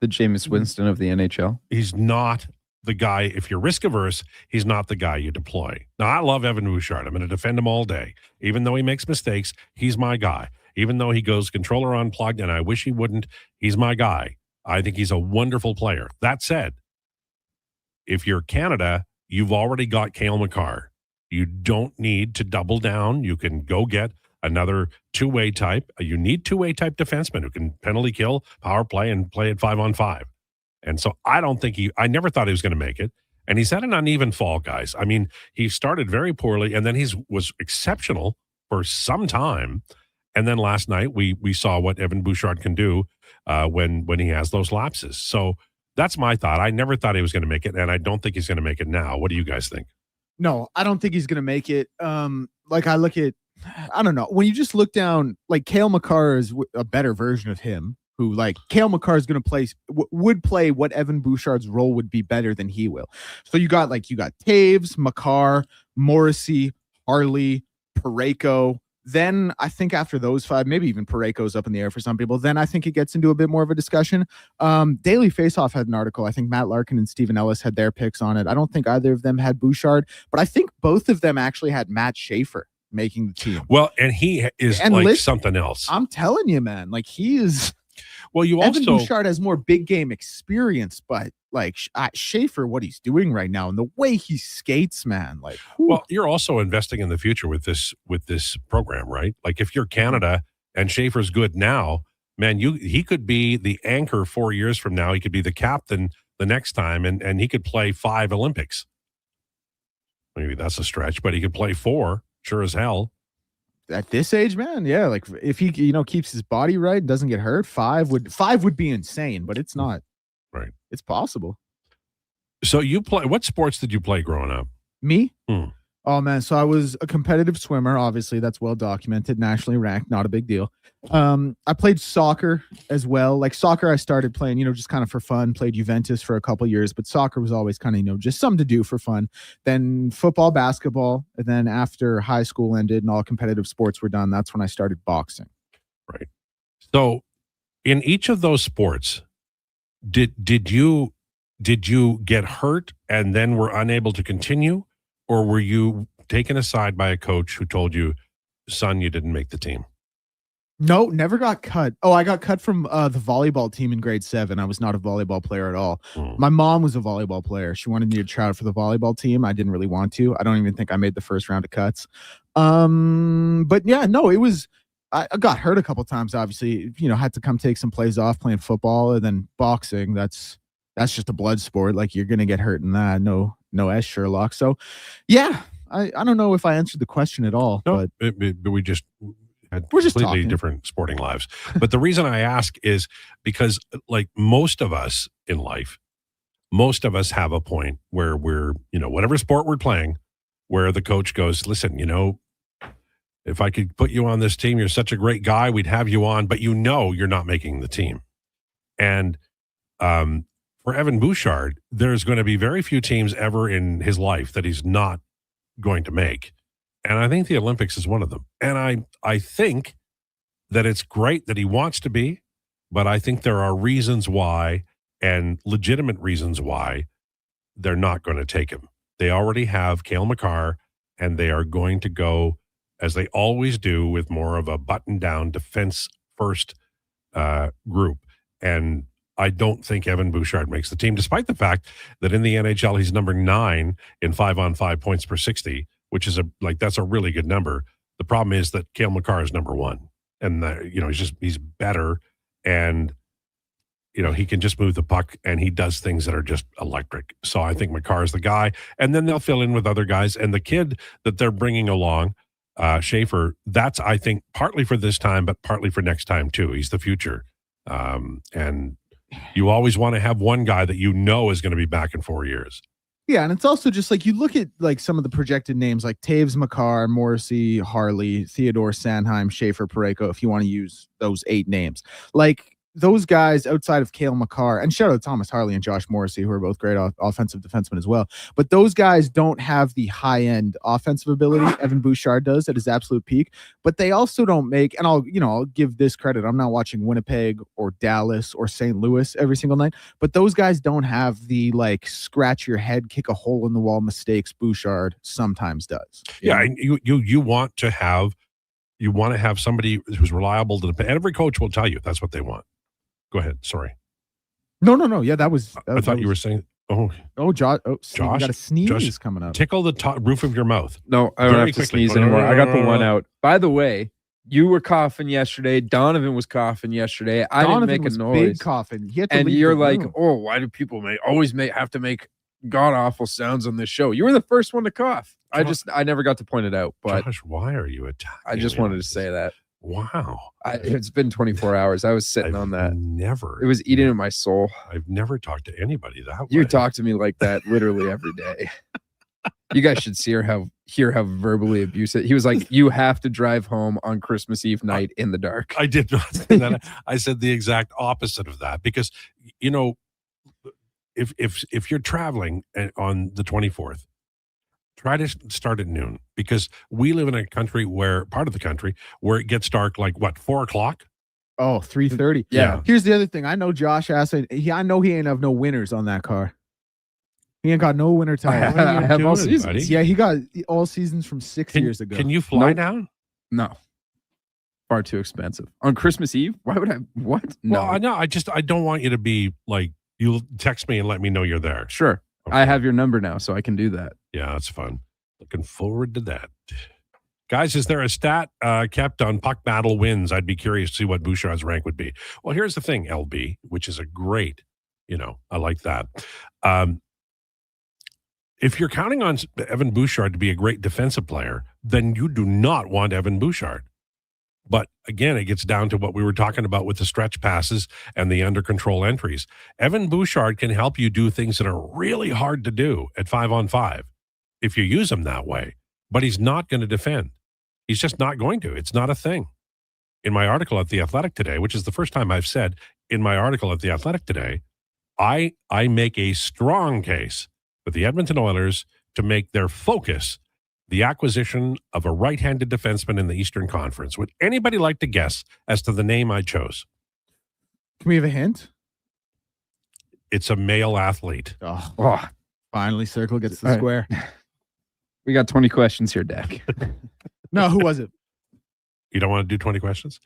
Speaker 7: the Jameis Winston of the NHL.
Speaker 5: He's not the guy. If you're risk averse, he's not the guy you deploy. Now, I love Evan Bouchard. I'm going to defend him all day. Even though he makes mistakes, he's my guy. Even though he goes controller unplugged, and I wish he wouldn't, he's my guy. I think he's a wonderful player. That said, if you're Canada, you've already got Cale Makar. You don't need to double down. You can go get another two-way type. You need two-way type defenseman who can penalty kill, power play, and play at 5-on-5. And so I never thought he was going to make it. And he's had an uneven fall, guys. I mean, he started very poorly, and then he was exceptional for some time. And then last night, we saw what Evan Bouchard can do when he has those lapses. So that's my thought. I never thought he was going to make it, and I don't think he's going to make it now. What do you guys think?
Speaker 6: No, I don't think he's going to make it. I don't know. When you just look down, like Cale Makar is a better version of him, who like Cale Makar is going to would play what Evan Bouchard's role would be better than he will. So you got Taves, Makar, Morrissey, Harley, Parayko. Then I think after those five, maybe even Parayko's up in the air for some people. Then I think it gets into a bit more of a discussion. Daily Faceoff had an article. I think Matt Larkin and Stephen Ellis had their picks on it. I don't think either of them had Bouchard, but I think both of them actually had Matt Schaefer making the team.
Speaker 5: Well, and he is something else.
Speaker 6: I'm telling you, man, like he is.
Speaker 5: Well,
Speaker 6: Evan Bouchard has more big game experience, but like Schaefer, what he's doing right now and the way he skates, man, like. Whew.
Speaker 5: Well, you're also investing in the future with this program, right? Like if you're Canada and Schaefer's good now, man, he could be the anchor 4 years from now. He could be the captain the next time, and he could play 5 Olympics. Maybe that's a stretch, but he could play 4, sure as hell.
Speaker 6: At this age, man, yeah, like if he keeps his body right and doesn't get hurt, 5 would be insane, but it's not.
Speaker 5: Right.
Speaker 6: It's possible.
Speaker 5: So what sports did you play growing up?
Speaker 6: Me? Oh man, so I was a competitive swimmer. Obviously, that's well documented, nationally ranked, not a big deal. I played soccer as well. Like soccer, I started playing, just kind of for fun. Played Juventus for a couple years, but soccer was always kind of, just something to do for fun. Then football, basketball, and then after high school ended and all competitive sports were done, that's when I started boxing.
Speaker 5: Right. So, in each of those sports, did you get hurt and then were unable to continue? Or were you taken aside by a coach who told you, son, you didn't make the team?
Speaker 6: No, never got cut. Oh, I got cut from the volleyball team in grade 7. I was not a volleyball player at all. My mom was a volleyball player. She wanted me to try out for the volleyball team. I didn't really want to. I don't even think I made the first round of cuts. But yeah, no, it was, I got hurt a couple times, obviously, had to come take some plays off playing football, and then boxing. That's that's just a blood sport. Like, you're gonna get hurt in that. No S Sherlock. So, yeah, I don't know if I answered the question at all.
Speaker 5: No,
Speaker 6: but
Speaker 5: we just had
Speaker 6: we're just
Speaker 5: completely
Speaker 6: talking.
Speaker 5: different sporting lives. But the reason I ask is because, like most of us in life, most of us have a point where we're, whatever sport we're playing, where the coach goes, listen, if I could put you on this team, you're such a great guy, we'd have you on, but you're not making the team. And for Evan Bouchard, there's going to be very few teams ever in his life that he's not going to make. And I think the Olympics is one of them. And I think that it's great that he wants to be, but I think there are reasons why, and legitimate reasons why, they're not going to take him. They already have Cale Makar, and they are going to go, as they always do, with more of a button-down defense-first group. And I don't think Evan Bouchard makes the team, despite the fact that in the NHL, he's number 9 in 5-on-5 points per 60, which is that's a really good number. The problem is that Cale Makar is number 1, and he's better, and he can just move the puck, and he does things that are just electric. So I think Makar is the guy, and then they'll fill in with other guys. And the kid that they're bringing along, Schaefer, that's, I think, partly for this time, but partly for next time too. He's the future, and you always want to have one guy that is going to be back in 4 years.
Speaker 6: Yeah, and it's also just like you look at like some of the projected names like Taves, Makar, Morrissey, Harley, Theodore, Sanheim, Schaefer, Parayko, if you want to use those 8 names. Like, those guys outside of Cale Makar, and shout out Thomas Harley and Josh Morrissey, who are both great offensive defensemen as well. But those guys don't have the high-end offensive ability Evan Bouchard does at his absolute peak. But they also don't make, and I'll give this credit. I'm not watching Winnipeg or Dallas or St. Louis every single night. But those guys don't have the scratch your head, kick a hole in the wall mistakes Bouchard sometimes does.
Speaker 5: Yeah, and you want to have somebody who's reliable to depend. Every coach will tell you that's what they want. Go ahead. Sorry.
Speaker 6: No. Yeah,
Speaker 5: I thought you were saying.
Speaker 6: Josh. You got a sneeze
Speaker 5: Josh,
Speaker 6: coming up.
Speaker 5: Tickle the roof of your mouth.
Speaker 7: No, I don't have to sneeze anymore. I got the one out. By the way, you were coughing yesterday. Donovan was coughing yesterday. I didn't make a noise.
Speaker 6: Big coughing.
Speaker 7: And you're like, oh, why do people always have to make god awful sounds on this show? You were the first one to cough. I never got to point it out. But
Speaker 5: Josh, why are you attacking?
Speaker 7: I just wanted to say that.
Speaker 5: Wow.
Speaker 7: It's been 24 hours. I was sitting on that.
Speaker 5: It
Speaker 7: was eating in my soul.
Speaker 5: I've never talked to anybody that way.
Speaker 7: You talk to me like that literally every day. You guys should hear how verbally abusive. He was like, you have to drive home on Christmas Eve night in the dark.
Speaker 5: I did not say that. I said the exact opposite of that because, if you're traveling on the 24th, try to start at noon because we live in a part of the country where it gets dark 4 o'clock?
Speaker 6: Oh, 3:30.
Speaker 5: Yeah.
Speaker 6: Here's the other thing. I know Josh asked. I know he ain't have no winners on that car. He ain't got no winter tires.
Speaker 7: I have all seasons.
Speaker 6: Buddy? Yeah, he got all seasons from 6 years ago.
Speaker 5: Can you fly down?
Speaker 7: No. Far too expensive. On Christmas Eve? Why would I? What? No.
Speaker 5: Well, no, I don't want you to be you'll text me and let me know you're there.
Speaker 7: Sure. Okay. I have your number now, so I can do that.
Speaker 5: Yeah, that's fun. Looking forward to that. Guys, is there a stat kept on puck battle wins? I'd be curious to see what Bouchard's rank would be. Well, here's the thing, LB, which is a great, I like that. If you're counting on Evan Bouchard to be a great defensive player, then you do not want Evan Bouchard. But again, it gets down to what we were talking about with the stretch passes and the under control entries. Evan Bouchard can help you do things that are really hard to do at 5-on-5 if you use him that way. But he's not going to defend. He's just not going to. It's not a thing. In my article at The Athletic today, which is the first time I've said in my article at The Athletic today, I make a strong case with the Edmonton Oilers to make their focus the acquisition of a right-handed defenseman in the Eastern Conference. Would anybody like to guess as to the name I chose?
Speaker 6: Can we have a hint?
Speaker 5: It's a male athlete.
Speaker 6: Oh. Finally, Circle gets the square.
Speaker 7: We got 20 questions here, Dak.
Speaker 6: No, who was it?
Speaker 5: You don't want to do 20 questions?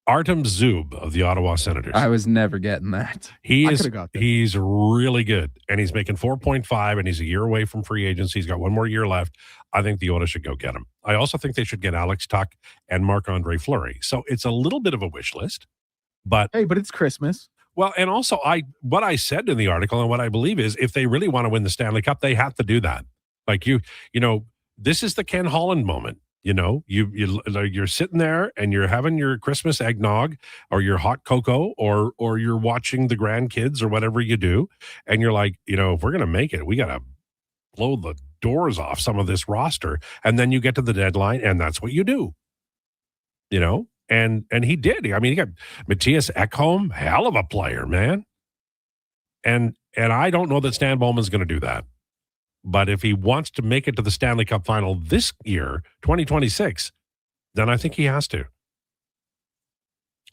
Speaker 5: Artem Zub of the Ottawa Senators.
Speaker 7: I was never getting that.
Speaker 5: He's really good, and he's making 4.5, and he's a year away from free agency. He's got one more year left. I think the Oilers should go get him. I also think they should get Alex Tuck and Marc-Andre Fleury. So it's a little bit of a wish list, but
Speaker 6: hey, but it's Christmas.
Speaker 5: Well, and also what I said in the article and what I believe is if they really want to win the Stanley Cup, they have to do that. Like this is the Ken Holland moment. You're sitting there and you're having your Christmas eggnog or your hot cocoa or you're watching the grandkids or whatever you do. And you're like, if we're going to make it, we got to blow the doors off some of this roster. And then you get to the deadline and that's what you do, and he did. I mean, he got Matthias Ekholm, hell of a player, man. And I don't know that Stan Bowman's going to do that. But if he wants to make it to the Stanley Cup final this year, 2026, then I think he has to.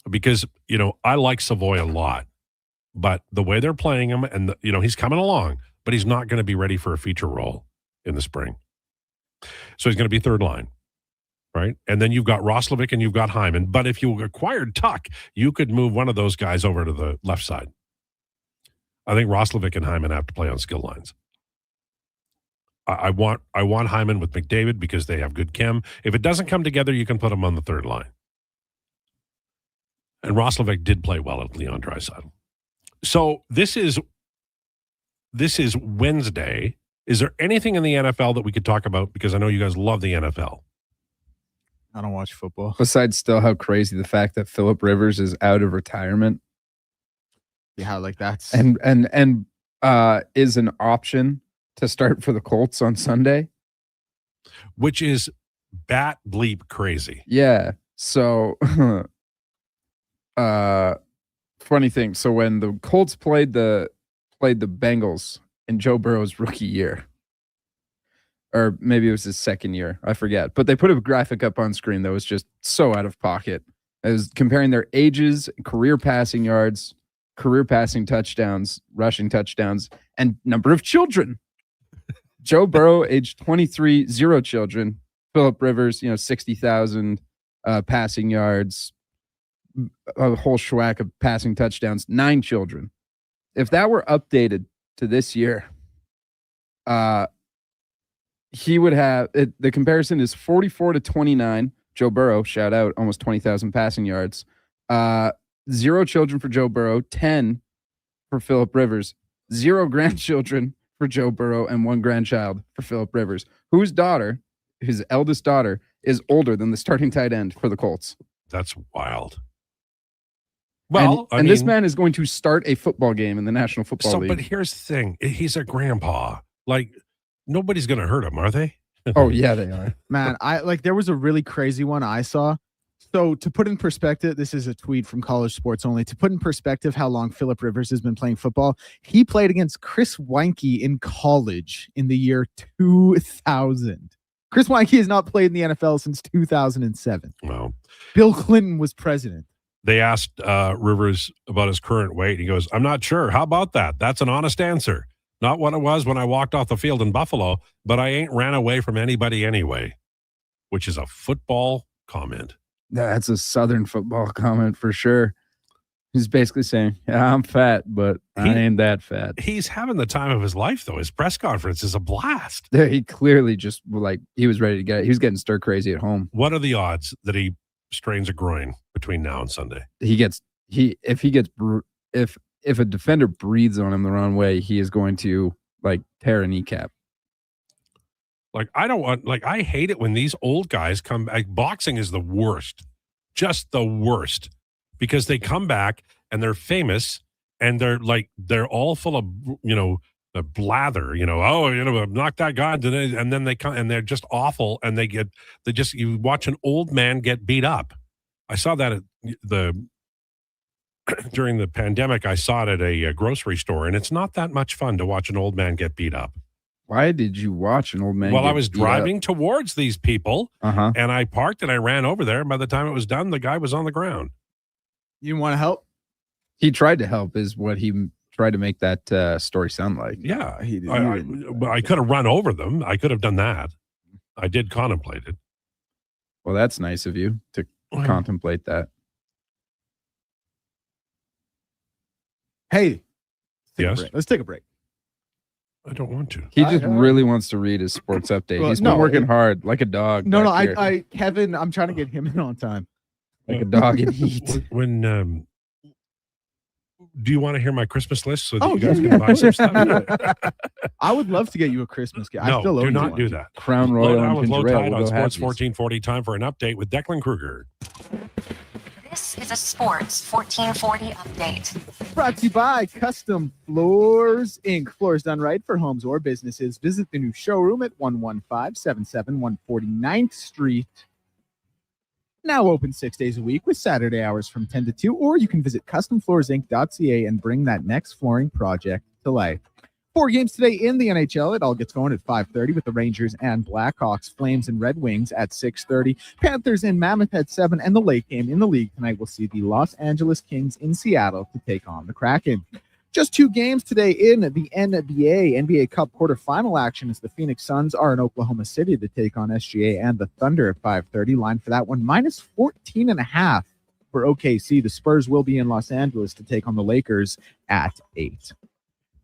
Speaker 5: Because, I like Savoy a lot. But the way they're playing him, and, he's coming along, but he's not going to be ready for a feature role in the spring. So he's going to be third line, right? And then you've got Roslovic and you've got Hyman. But if you acquired Tuck, you could move one of those guys over to the left side. I think Roslovic and Hyman have to play on skill lines. I want Hyman with McDavid because they have good chem. If it doesn't come together, you can put him on the third line. And Roslovic did play well at Leon Draisaitl. So this is Wednesday. Is there anything in the NFL that we could talk about? Because I know you guys love the NFL.
Speaker 6: I don't watch football.
Speaker 7: Besides still how crazy the fact that Phillip Rivers is out of retirement.
Speaker 6: Yeah, like that's
Speaker 7: and is an option to start for the Colts on Sunday,
Speaker 5: which is bat bleep crazy.
Speaker 7: Yeah. So, funny thing. So when the Colts played the Bengals in Joe Burrow's rookie year, or maybe it was his second year, I forget. But they put a graphic up on screen that was just so out of pocket. It was comparing their ages, career passing yards, career passing touchdowns, rushing touchdowns, and number of children. Joe Burrow, age 23, 0 children. Phillip Rivers, 60,000 passing yards, a whole schwack of passing touchdowns, 9 children. If that were updated to this year, he would have the comparison is 44 to 29. Joe Burrow, shout out, almost 20,000 passing yards. 0 children for Joe Burrow, 10 for Phillip Rivers, 0 grandchildren for Joe Burrow, and 1 grandchild for Phillip Rivers, whose eldest daughter, is older than the starting tight end for the Colts.
Speaker 5: That's wild. Well,
Speaker 7: and this man is going to start a football game in the National Football League.
Speaker 5: But here's the thing. He's a grandpa. Like, nobody's going to hurt him, are they?
Speaker 7: Oh, yeah, they are.
Speaker 6: Man, there was a really crazy one I saw. So to put in perspective, this is a tweet from College Sports Only. To put in perspective how long Phillip Rivers has been playing football, he played against Chris Weinke in college in the year 2000. Chris Weinke has not played in the NFL since 2007.
Speaker 5: Wow.
Speaker 6: Bill Clinton was president.
Speaker 5: They asked Rivers about his current weight. He goes, I'm not sure. How about that? That's an honest answer. Not what it was when I walked off the field in Buffalo, but I ain't ran away from anybody anyway, which is a football comment.
Speaker 7: That's a Southern football comment for sure. He's basically saying, yeah, I'm fat, but I ain't that fat.
Speaker 5: He's having the time of his life, though. His press conference is a blast.
Speaker 7: Yeah, he clearly just, he was ready to get it. He was getting stir crazy at home.
Speaker 5: What are the odds that he strains a groin between now and Sunday?
Speaker 7: If a defender breathes on him the wrong way, he is going to tear a kneecap.
Speaker 5: I hate it when these old guys come back. Boxing is the worst, just the worst, because they come back and they're famous and they're all full of, the blather, knock that guy today. And then they come and they're just awful. And you watch an old man get beat up. I saw that at during the pandemic. I saw it at a grocery store, and it's not that much fun to watch an old man get beat up.
Speaker 7: Why did you watch an old man?
Speaker 5: Well, I was driving towards these people, and I parked and I ran over there. And by the time it was done, the guy was on the ground.
Speaker 6: You want to help?
Speaker 7: He tried to help, is what he tried to make that story sound like.
Speaker 5: Yeah, I could have run over them. I could have done that. I did contemplate it.
Speaker 7: Well, that's nice of you to contemplate that.
Speaker 6: Hey,
Speaker 5: yes,
Speaker 6: let's take a break.
Speaker 5: I don't want to.
Speaker 7: He just really wants to read his sports update. He's been working hard like a dog.
Speaker 6: No, Kevin, I'm trying to get him in on time.
Speaker 7: Like a dog in heat.
Speaker 5: When Do you want to hear my Christmas list so that you guys can buy some stuff?
Speaker 6: I would love to get you a Christmas gift.
Speaker 5: No,
Speaker 6: I still owe
Speaker 5: do
Speaker 6: you
Speaker 5: not
Speaker 6: one.
Speaker 5: do that.
Speaker 7: Crown Royal
Speaker 5: Lowdown
Speaker 7: and
Speaker 5: with
Speaker 7: ginger ale.
Speaker 5: Lowetide
Speaker 7: We'll
Speaker 5: on
Speaker 7: go have
Speaker 5: Sports
Speaker 7: these.
Speaker 5: 1440. Time for an update with Declan Krueger.
Speaker 4: This is a Sports 1440 update.
Speaker 6: Brought to you by Custom Floors Inc. Floors done right for homes or businesses. Visit the new showroom at 11577 149th Street. Now open 6 days a week with Saturday hours from 10 to 2, or you can visit customfloorsinc.ca and bring that next flooring project to life. 4 games today in the NHL. It all gets going at 5:30 with the Rangers and Blackhawks, Flames and Red Wings at 6:30, Panthers and Mammoth at 7, and the late game in the league tonight will see the Los Angeles Kings in Seattle to take on the Kraken. Just 2 games today in the NBA Cup quarterfinal action as the Phoenix Suns are in Oklahoma City to take on SGA and the Thunder at 5:30. Line for that one, minus 14.5 for OKC. The Spurs will be in Los Angeles to take on the Lakers at 8.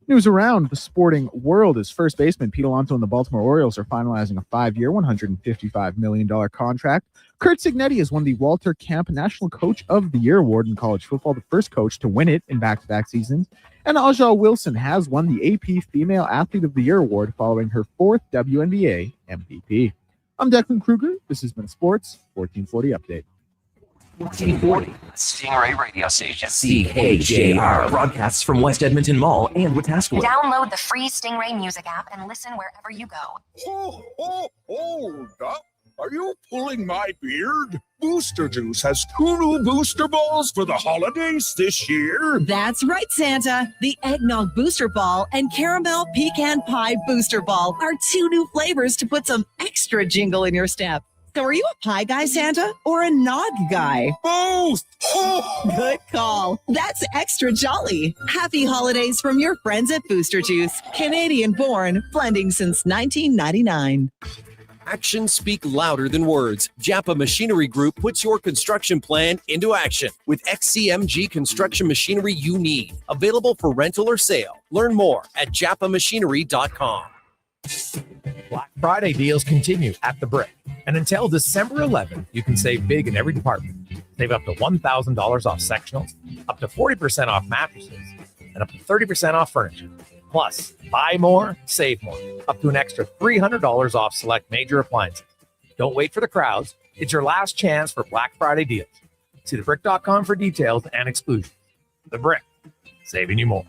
Speaker 6: News around the sporting world is first baseman Pete Alonso and the Baltimore Orioles are finalizing a 5-year, $155 million contract. Kurt Cignetti has won the Walter Camp National Coach of the Year award in college football, the first coach to win it in back-to-back seasons. And Aja Wilson has won the AP Female Athlete of the Year award following her 4th WNBA MVP. I'm Declan Krueger. This has been a Sports 1440 Update.
Speaker 3: 1440, Stingray Radio Station. CKJR broadcasts from West Edmonton Mall and Wetaskiwin.
Speaker 4: Download the free Stingray music app and listen wherever you go.
Speaker 8: Hold up. Are you pulling my beard? Booster Juice has 2 new booster balls for the holidays this year.
Speaker 15: That's right, Santa. The Eggnog Booster Ball and Caramel Pecan Pie Booster Ball are 2 new flavors to put some extra jingle in your step. So are you a pie guy, Santa, or a nog guy?
Speaker 8: Both!
Speaker 15: Good call. That's extra jolly. Happy holidays from your friends at Booster Juice. Canadian born, blending since 1999.
Speaker 16: Actions speak louder than words. Japa Machinery Group puts your construction plan into action with XCMG construction machinery you need. Available for rental or sale. Learn more at japamachinery.com.
Speaker 1: Black Friday deals continue at The Brick. And until December 11th, you can save big in every department. Save up to $1,000 off sectionals, up to 40% off mattresses, and up to 30% off furniture. Plus, buy more, save more, up to an extra $300 off select major appliances. Don't wait for the crowds. It's your last chance for Black Friday deals. See thebrick.com for details and exclusions. The Brick, saving you more.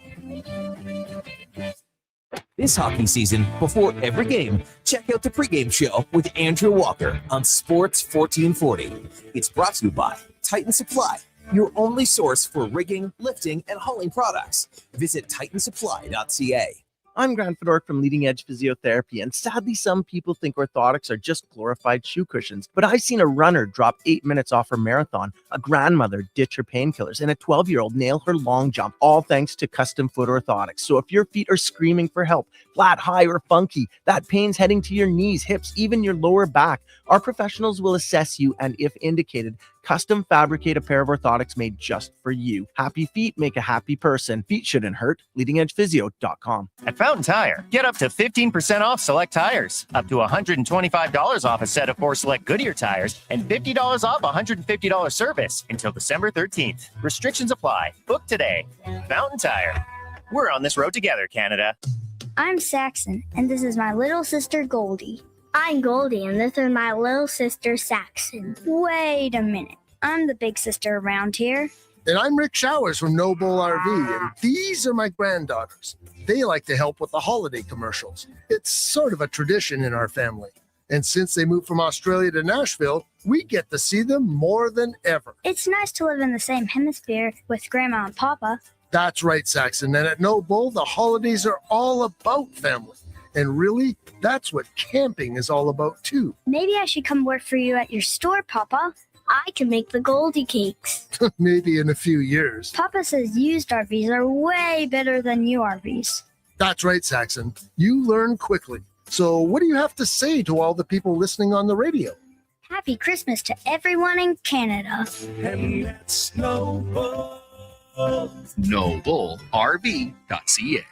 Speaker 3: This hockey season, before every game, check out the pregame show with Andrew Walker on Sports 1440. It's brought to you by Titan Supply, your only source for rigging, lifting, and hauling products. Visit titansupply.ca.
Speaker 17: I'm Grant Fedork from Leading Edge Physiotherapy, and sadly, some people think orthotics are just glorified shoe cushions. But I've seen a runner drop 8 minutes off her marathon, a grandmother ditch her painkillers, and a 12-year-old nail her long jump, all thanks to custom foot orthotics. So if your feet are screaming for help, flat, high, or funky, that pain's heading to your knees, hips, even your lower back, our professionals will assess you and, if indicated, custom fabricate a pair of orthotics made just for you. Happy feet make a happy person. Feet shouldn't hurt. LeadingEdgePhysio.com.
Speaker 12: At Fountain Tire, get up to 15% off select tires, up to $125 off a set of 4 select Goodyear tires, and $50 off $150 service until December 13th. Restrictions apply. Book today. Fountain Tire. We're on this road together, Canada.
Speaker 18: I'm Saxon, and this is my little sister Goldie. I'm Goldie, and this is my little sister Saxon. Wait a minute. I'm the big sister around here.
Speaker 19: And I'm Rick Showers from No Bull RV, and these are my granddaughters. They like to help with the holiday commercials. It's sort of a tradition in our family. And since they moved from Australia to Nashville, we get to see them more than ever.
Speaker 18: It's nice to live in the same hemisphere with Grandma and Papa.
Speaker 19: That's right, Saxon. And at No Bull, the holidays are all about family. And really, that's what camping is all about, too.
Speaker 18: Maybe I should come work for you at your store, Papa. I can make the Goldie cakes.
Speaker 19: Maybe in a few years.
Speaker 18: Papa says used RVs are way better than new RVs.
Speaker 19: That's right, Saxon. You learn quickly. So what do you have to say to all the people listening on the radio?
Speaker 18: Happy Christmas to everyone in Canada.
Speaker 20: And let's No Bull. NoBullRV.ca.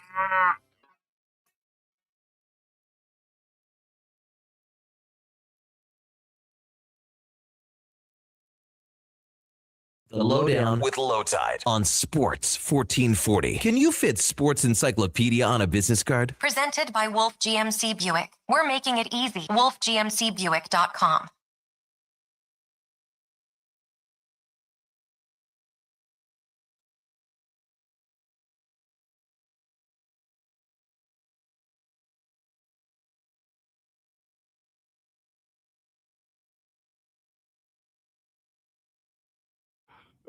Speaker 3: The Lowdown with Lowetide on Sports 1440. Can you fit Sports Encyclopedia on a business card?
Speaker 4: Presented by Wolf GMC Buick. We're making it easy. WolfGMCBuick.com.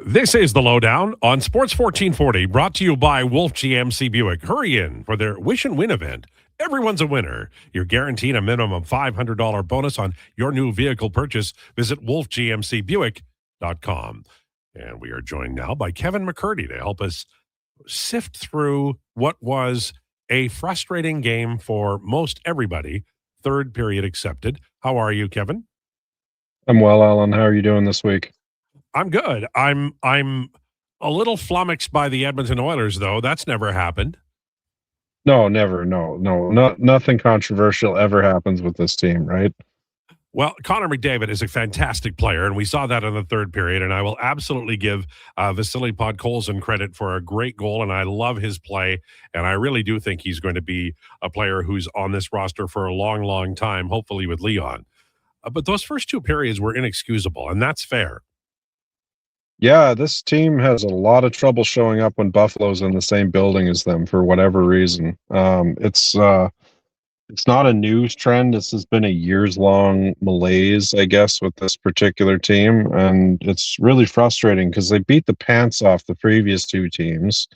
Speaker 5: This is the Lowdown on Sports 1440, brought to you by Wolf GMC Buick. Hurry in for their Wish and Win event. Everyone's a winner. You're guaranteed a minimum $500 bonus on your new vehicle purchase. Visit wolfgmcbuick.com. And we are joined now by Kevin McCurdy to help us sift through what was a frustrating game for most everybody, third period accepted. How are you, Kevin?
Speaker 21: I'm well, Alan. How are you doing this week?
Speaker 5: I'm good. I'm a little flummoxed by the Edmonton Oilers, though. That's never happened.
Speaker 21: No, never. No, nothing controversial ever happens with this team, right?
Speaker 5: Well, Connor McDavid is a fantastic player, and we saw that in the third period, and I will absolutely give Vasily Podkolzin credit for a great goal, and I love his play, and I really do think he's going to be a player who's on this roster for a long, long time, hopefully with Leon. But those first two periods were inexcusable, and that's fair.
Speaker 21: Yeah, this team has a lot of trouble showing up when Buffalo's in the same building as them for whatever reason. It's not a news trend. This has been a years-long malaise, I guess, with this particular team, and it's really frustrating because they beat the pants off the previous two teams,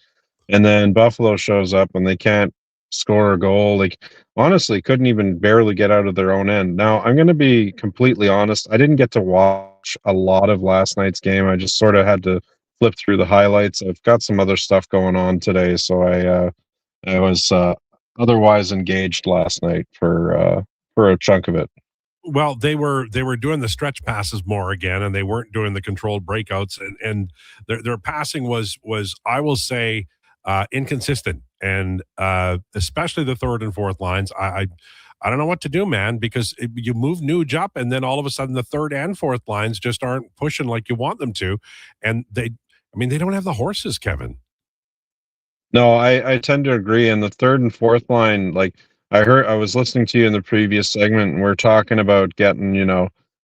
Speaker 21: and then Buffalo shows up and they can't score a goal. Like, honestly, couldn't even barely get out of their own end. Now, I'm going to be completely honest. I didn't get to watch a lot of last night's game. I just sort of had to flip through the highlights. I've got some other stuff going on today, so I was otherwise engaged last night for a chunk of it.
Speaker 5: Well, they were doing the stretch passes more again, and they weren't doing the controlled breakouts, and their passing was I will say inconsistent, and especially the third and fourth lines. I don't know what to do, man, because you move Nuge up, and then all of a sudden the third and fourth lines just aren't pushing like you want them to, and they don't have the horses, Kevin.
Speaker 21: No, I tend to agree. And the third and fourth line, like I was listening to you in the previous segment, and we're talking about getting,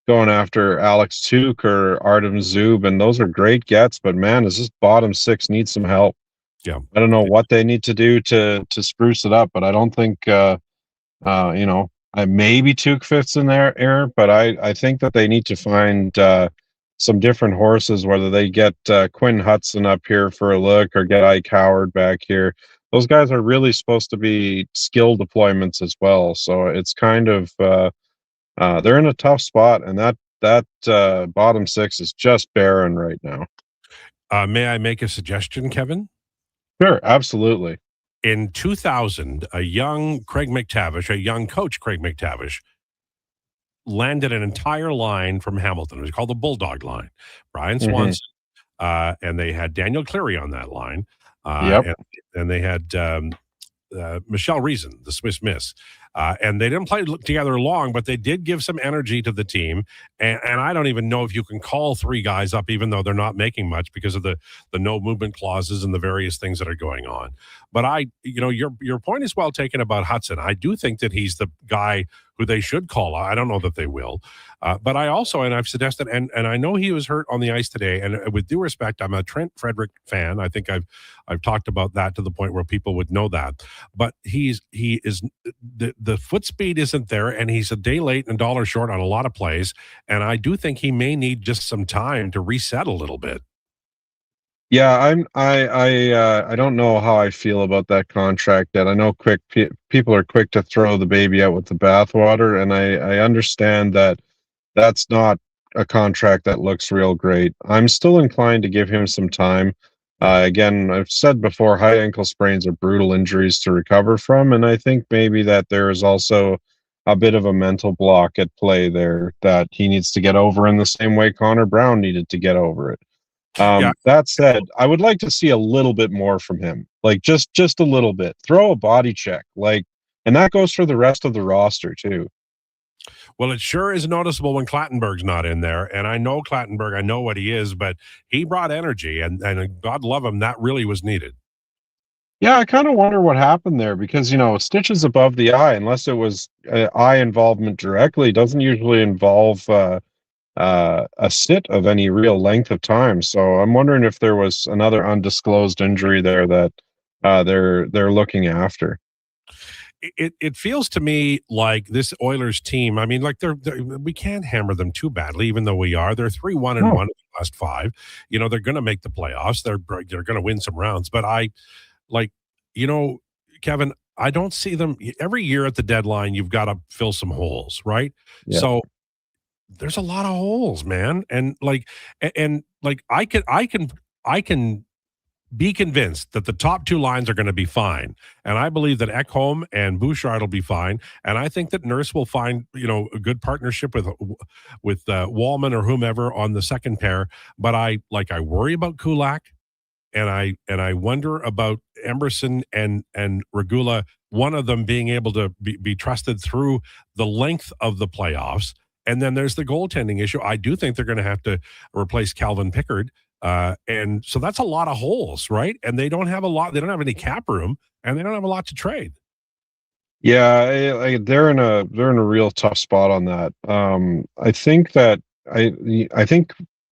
Speaker 21: going after Alex Tuch or Artem Zub, and those are great gets, but man, does this bottom six need some help?
Speaker 5: Yeah,
Speaker 21: I don't know what they need to do to spruce it up, but I don't think maybe Tuch fits in there, but I think that they need to find some different horses, whether they get Quinn Hudson up here for a look or get Ike Howard back here. Those guys are really supposed to be skill deployments as well. So it's kind of they're in a tough spot, and that bottom six is just barren right now.
Speaker 5: May I make a suggestion, Kevin?
Speaker 21: Sure, absolutely.
Speaker 5: In 2000, a young coach, Craig McTavish, landed an entire line from Hamilton. It was called the Bulldog line. Brian Swanson, and they had Daniel Cleary on that line. And they had Michelle Reason, the Swiss Miss. And they didn't play together long, but they did give some energy to the team. And I don't even know if you can call three guys up, even though they're not making much because of the no movement clauses and the various things that are going on. But your point is well taken about Hudson. I do think that he's the guy who they should call. I don't know that they will. But I also, and I've suggested, and I know he was hurt on the ice today, and with due respect, I'm a Trent Frederick fan. I think I've talked about that to the point where people would know that. But he is the foot speed isn't there, and he's a day late and a dollar short on a lot of plays. And I do think he may need just some time to reset a little bit.
Speaker 21: Yeah, I don't know how I feel about that contract yet. I know people are quick to throw the baby out with the bathwater, and I understand that that's not a contract that looks real great. I'm still inclined to give him some time. Again, I've said before, high ankle sprains are brutal injuries to recover from, and I think maybe that there is also a bit of a mental block at play there that he needs to get over in the same way Connor Brown needed to get over it. That said, I would like to see a little bit more from him, like just a little bit. Throw a body check, and that goes for the rest of the roster too.
Speaker 5: Well, it sure is noticeable when Clattenburg's not in there. And I know Clattenburg, I know what he is, but he brought energy, and God love him, that really was needed.
Speaker 21: Yeah, I kind of wonder what happened there because, stitches above the eye, unless it was eye involvement directly, doesn't usually involve a sit of any real length of time. So I'm wondering if there was another undisclosed injury there that they're looking after.
Speaker 5: It feels to me like this Oilers team, I mean, like we can't hammer them too badly, even though we are. They're 3-1-1 in the last 5. They're going to make the playoffs. They're going to win some rounds. But Kevin, I don't see them every year at the deadline. You've got to fill some holes, right?
Speaker 21: Yeah.
Speaker 5: So there's a lot of holes, man. And I can be convinced that the top 2 lines are going to be fine. And I believe that Ekholm and Bouchard will be fine. And I think that Nurse will find, a good partnership with Wallman or whomever on the second pair. But I worry about Kulak, and I wonder about Emerson and Regula, one of them being able to be trusted through the length of the playoffs. And then there's the goaltending issue. I do think they're going to have to replace Calvin Pickard. And so that's a lot of holes, right? And they don't have any cap room, and they don't have a lot to trade.
Speaker 21: Yeah, they're in a real tough spot on that. I think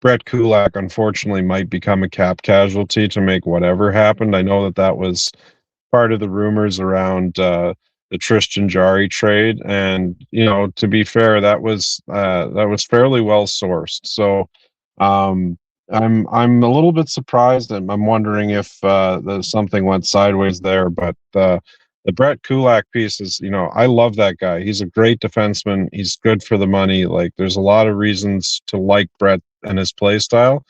Speaker 21: Brett Kulak unfortunately might become a cap casualty to make whatever happened. I know that was part of the rumors around the Tristan Jarry trade, and to be fair, that was fairly well sourced. So I'm a little bit surprised, and I'm wondering if something went sideways there. But the Brett Kulak piece is, I love that guy. He's a great defenseman. He's good for the money. Like, there's a lot of reasons to like Brett and his play style.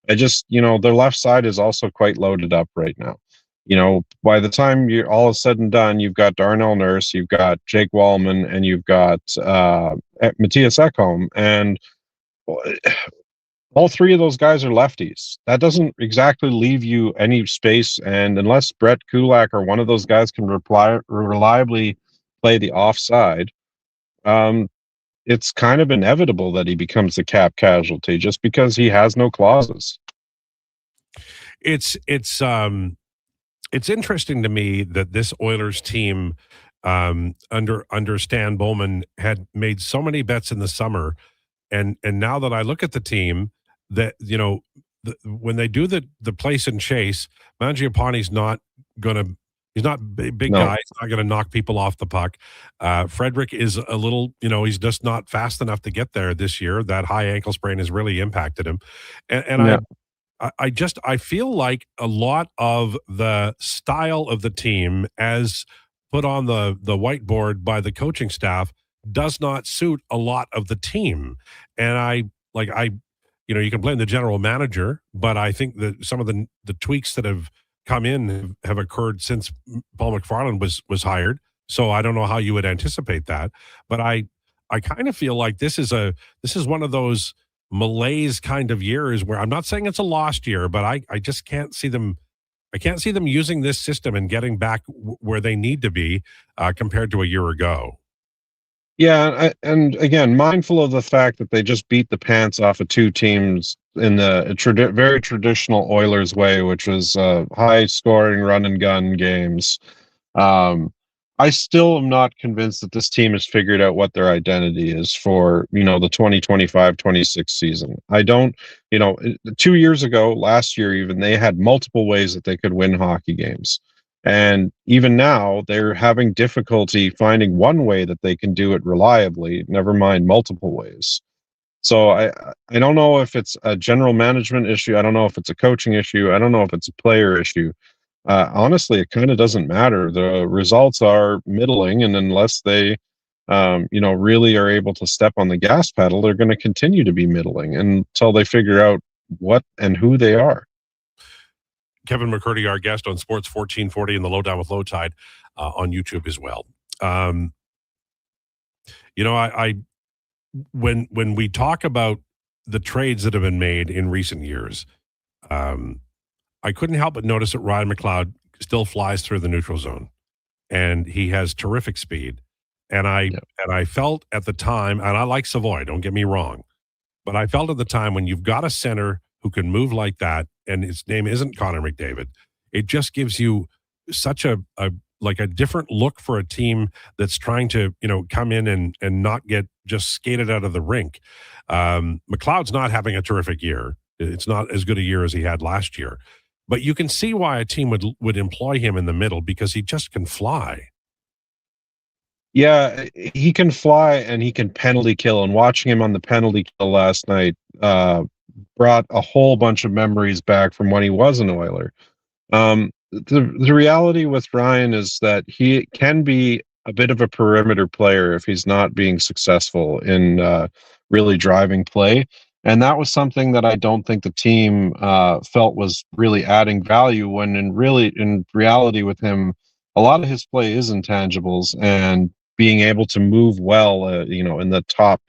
Speaker 21: I just, their left side is also quite loaded up right now. By the time you're all is said and done, you've got Darnell Nurse, you've got Jake Wallman, and you've got Matthias Ekholm, and all 3 of those guys are lefties. That doesn't exactly leave you any space, and unless Brett Kulak or one of those guys can reliably play the offside, it's kind of inevitable that he becomes the cap casualty just because he has no clauses.
Speaker 5: It's interesting to me that this Oilers team under Stan Bowman had made so many bets in the summer, and now that I look at the team, that when they do the place and chase, Mangiapane's not gonna. He's not big guy. He's not going to knock people off the puck. Frederick is a little, he's just not fast enough to get there this year. That high ankle sprain has really impacted him. And I feel like a lot of the style of the team as put on the whiteboard by the coaching staff does not suit a lot of the team. And you can blame the general manager, but I think that some of the tweaks that have come in have occurred since Paul McFarland was hired. So I don't know how you would anticipate that, but I kind of feel like this is one of those malaise kind of years where I'm not saying it's a lost year, but I just can't see them. I can't see them using this system and getting back where they need to be compared to a year ago.
Speaker 21: Yeah, and again, mindful of the fact that they just beat the pants off of 2 teams in the very traditional Oilers way, which was high-scoring run-and-gun games. I still am not convinced that this team has figured out what their identity is for, the 2025-26 season. I don't, 2 years ago, last year even, they had multiple ways that they could win hockey games. And even now, they're having difficulty finding one way that they can do it reliably, never mind multiple ways. So I don't know if it's a general management issue. I don't know if it's a coaching issue. I don't know if it's a player issue. Honestly, it kind of doesn't matter. The results are middling, and unless they, really are able to step on the gas pedal, they're going to continue to be middling until they figure out what and who they are.
Speaker 5: Kevin McCurdy, our guest on Sports 1440 and the Lowdown with Lowetide on YouTube as well. When we talk about the trades that have been made in recent years, I couldn't help but notice that Ryan McLeod still flies through the neutral zone, and he has terrific speed. And I felt at the time, and I like Savoy, don't get me wrong, but I felt at the time when you've got a center who can move like that, and his name isn't Connor McDavid, it just gives you such a different look for a team that's trying to, come in and not get just skated out of the rink. McLeod's not having a terrific year. It's not as good a year as he had last year, but you can see why a team would employ him in the middle, because he just can fly.
Speaker 21: Yeah, he can fly and he can penalty kill. And watching him on the penalty kill last night brought a whole bunch of memories back from when he was an Oiler. The reality with Ryan is that he can be a bit of a perimeter player if he's not being successful in really driving play. And that was something that I don't think the team felt was really adding value, when in reality with him, a lot of his play is intangibles and being able to move well, in the top,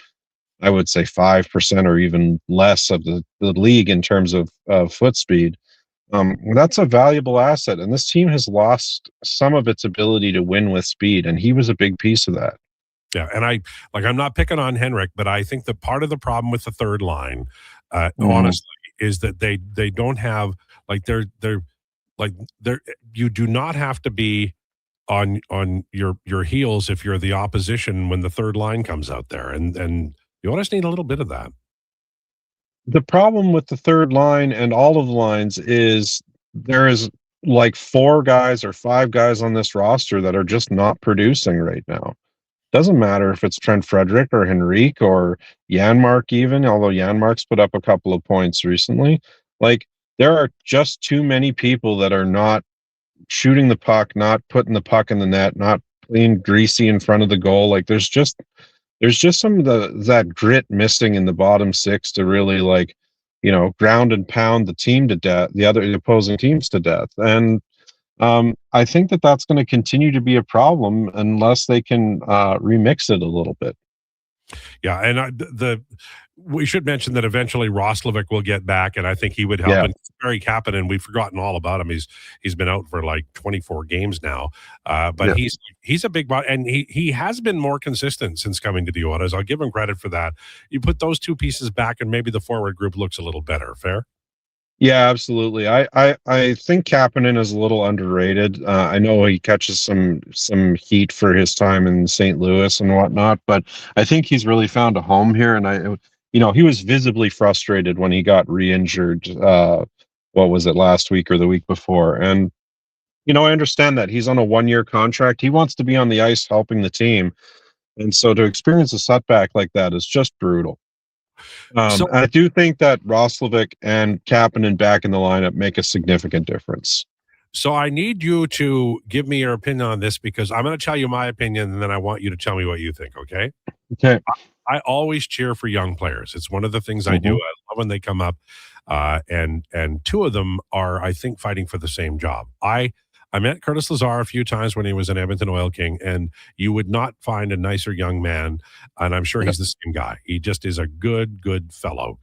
Speaker 21: I would say 5% or even less of the league in terms of foot speed. That's a valuable asset, and this team has lost some of its ability to win with speed, and he was a big piece of that.
Speaker 5: Yeah, and I'm not picking on Henrik, but I think that part of the problem with the third line, honestly, is that they don't have, you do not have to be on your heels if you're the opposition when the third line comes out there, and you always need a little bit of that.
Speaker 21: The problem with the third line and all of the lines is there is like 4 guys or 5 guys on this roster that are just not producing right now. Doesn't matter if it's Trent Frederick or Henrique or Janmark even, although Janmark's put up a couple of points recently. Like, there are just too many people that are not shooting the puck, not putting the puck in the net, not playing greasy in front of the goal. Like, there's just some of that grit missing in the bottom 6 to really ground and pound the team to death, the opposing teams to death. And I think that's going to continue to be a problem unless they can remix it a little bit.
Speaker 5: Yeah, and we should mention that eventually Roslovic will get back, and I think he would help. Yeah. And Barry Kapanen, we've forgotten all about him. He's been out for like 24 games now, but yeah, he's a big body, and he has been more consistent since coming to the Oilers. I'll give him credit for that. You put those two pieces back, and maybe the forward group looks a little better. Fair?
Speaker 21: Yeah, absolutely. I think Kapanen is a little underrated. I know he catches some heat for his time in St. Louis and whatnot, but I think he's really found a home here. And he was visibly frustrated when he got re-injured. What was it, last week or the week before? And I understand that he's on a 1-year contract. He wants to be on the ice helping the team, and so to experience a setback like that is just brutal. I do think that Roslovic and Kapanen back in the lineup make a significant difference.
Speaker 5: So I need you to give me your opinion on this, because I'm going to tell you my opinion, and then I want you to tell me what you think, okay?
Speaker 21: Okay.
Speaker 5: I always cheer for young players. It's one of the things I do. I love when they come up, and 2 of them are, I think, fighting for the same job. I met Curtis Lazar a few times when he was an Edmonton Oil King, and you would not find a nicer young man, and I'm sure he's the same guy. He just is a good fellow.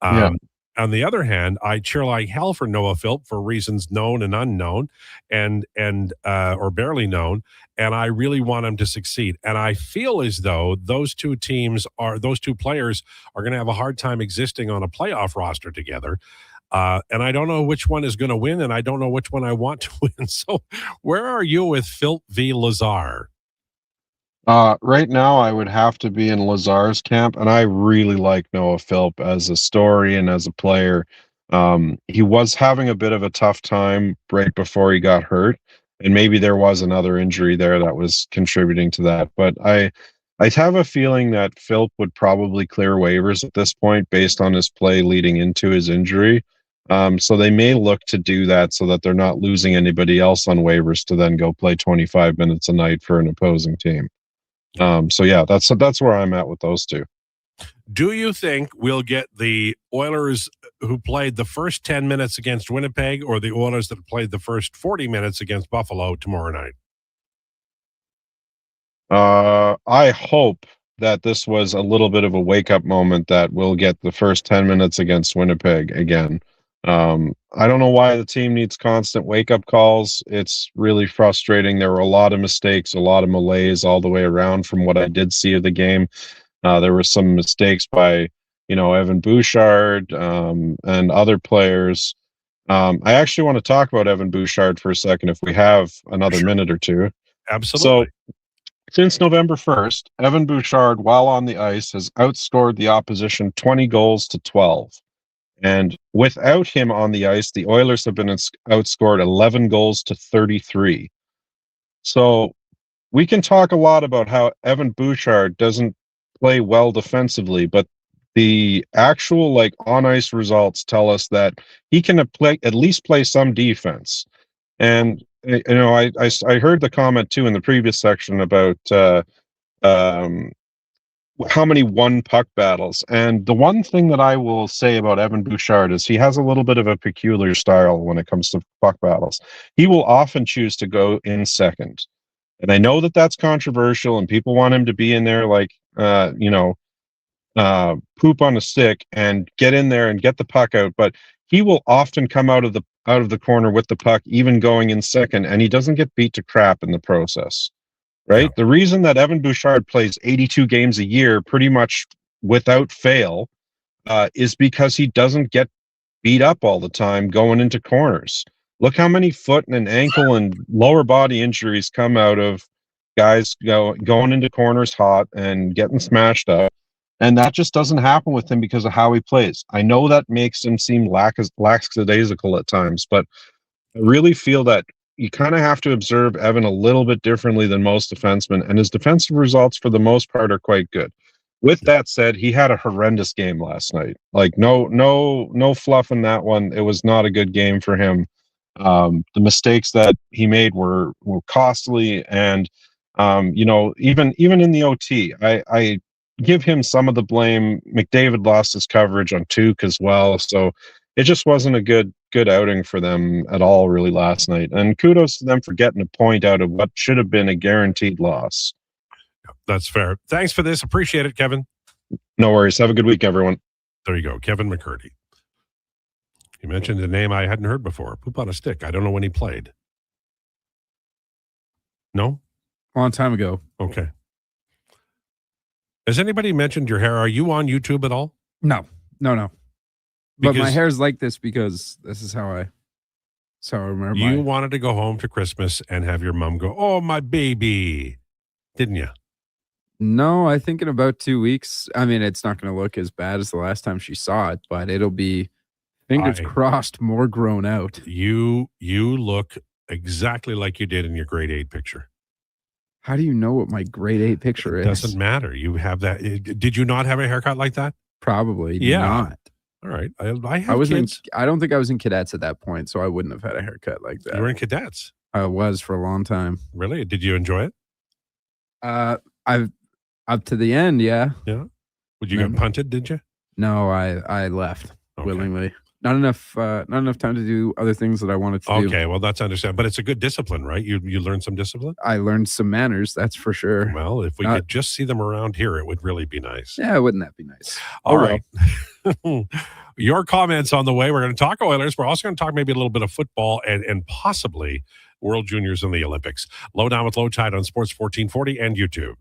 Speaker 5: On the other hand, I cheer like hell for Noah Philp for reasons known and unknown, and or barely known, and I really want him to succeed. And I feel as though those two players are going to have a hard time existing on a playoff roster together. And I don't know which one is going to win, and I don't know which one I want to win. So where are you with Philp v. Lazar?
Speaker 21: Right now, I would have to be in Lazar's camp, and I really like Noah Philp as a story and as a player. He was having a bit of a tough time right before he got hurt, and maybe there was another injury there that was contributing to that. But I have a feeling that Philp would probably clear waivers at this point based on his play leading into his injury. So they may look to do that so that they're not losing anybody else on waivers to then go play 25 minutes a night for an opposing team. So yeah, that's where I'm at with those two.
Speaker 5: Do you think we'll get the Oilers who played the first 10 minutes against Winnipeg, or the Oilers that played the first 40 minutes against Buffalo tomorrow night?
Speaker 21: I hope that this was a little bit of a wake-up moment, that we'll get the first 10 minutes against Winnipeg again. I don't know why the team needs constant wake-up calls. It's really frustrating. There were a lot of mistakes, a lot of malaise all the way around from what I did see of the game. There were some mistakes by, Evan Bouchard and other players. I actually want to talk about Evan Bouchard for a second if we have another minute or two.
Speaker 5: Absolutely.
Speaker 21: So, since November 1st, Evan Bouchard, while on the ice, has outscored the opposition 20 goals to 12. And without him on the ice, the Oilers have been outscored 11 goals to 33. So we can talk a lot about how Evan Bouchard doesn't play well defensively, but the actual on ice results tell us that he can at least play some defense. And I heard the comment too in the previous section about how many won puck battles. And the one thing that I will say about Evan Bouchard is he has a little bit of a peculiar style when it comes to puck battles. He will often choose to go in second. And I know that that's controversial and people want him to be in there poop on a stick and get in there and get the puck out. But he will often come out of the corner with the puck, even going in second, and he doesn't get beat to crap in the process. Right? Yeah. The reason that Evan Bouchard plays 82 games a year pretty much without fail is because he doesn't get beat up all the time going into corners. Look how many foot and ankle and lower body injuries come out of guys going into corners hot and getting smashed up. And that just doesn't happen with him because of how he plays. I know that makes him seem lackadaisical at times, but I really feel that you kind of have to observe Evan a little bit differently than most defensemen, and his defensive results for the most part are quite good. With that said, he had a horrendous game last night. No fluff in that one. It was not a good game for him. The mistakes that he made were costly, and even in the OT, I give him some of the blame. McDavid lost his coverage on Tuke as well, so it just wasn't a good outing for them at all, really, last night. And kudos to them for getting a point out of what should have been a guaranteed loss.
Speaker 5: That's fair. Thanks for this. Appreciate it, Kevin.
Speaker 21: No worries. Have a good week, everyone.
Speaker 5: There you go. Kevin McCurdy. You mentioned a name I hadn't heard before. Poop on a stick. I don't know when he played. No?
Speaker 7: A long time ago.
Speaker 5: Okay. Has anybody mentioned your hair? Are you on YouTube at all?
Speaker 7: No. But my hair's like this because this is how I remember.
Speaker 5: You wanted to go home to Christmas and have your mom go, "Oh, my baby," didn't you?
Speaker 7: No, I think in about 2 weeks. I mean, it's not going to look as bad as the last time she saw it, but it'll be, fingers crossed, more grown out.
Speaker 5: You look exactly like you did in your grade 8 picture.
Speaker 7: How do you know what my grade 8 picture is?
Speaker 5: It doesn't matter. You have that. Did you not have a haircut like that?
Speaker 7: Probably
Speaker 5: not. All right. I
Speaker 7: wasn't. I don't think I was in cadets at that point, so I wouldn't have had a haircut like that.
Speaker 5: You were in cadets.
Speaker 7: I was for a long time.
Speaker 5: Really? Did you enjoy it?
Speaker 7: I've up to the end. Yeah.
Speaker 5: Yeah. Would you get punted? Did you?
Speaker 7: No, I left willingly. Not enough time to do other things that I wanted to do.
Speaker 5: Okay, well, that's understandable. But it's a good discipline, right? You learned some discipline?
Speaker 7: I learned some manners, that's for sure.
Speaker 5: Well, if we could just see them around here, it would really be nice.
Speaker 7: Yeah, wouldn't that be nice?
Speaker 5: All right. Your comments on the way. We're going to talk Oilers. We're also going to talk maybe a little bit of football and possibly World Juniors and the Olympics. Lowdown with Lowetide on Sports 1440 and YouTube.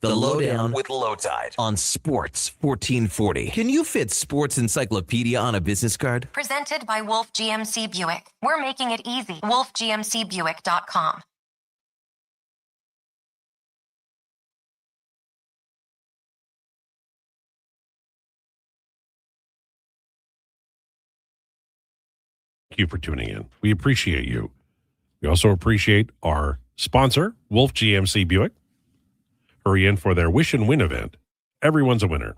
Speaker 3: The Lowdown with Lowetide on Sports 1440. Can you fit sports encyclopedia on a business card?
Speaker 4: Presented by Wolf GMC Buick. We're making it easy. WolfGMCBuick.com.
Speaker 5: Thank you for tuning in. We appreciate you. We also appreciate our sponsor, Wolf GMC Buick. Hurry in for their Wish and Win event. Everyone's a winner.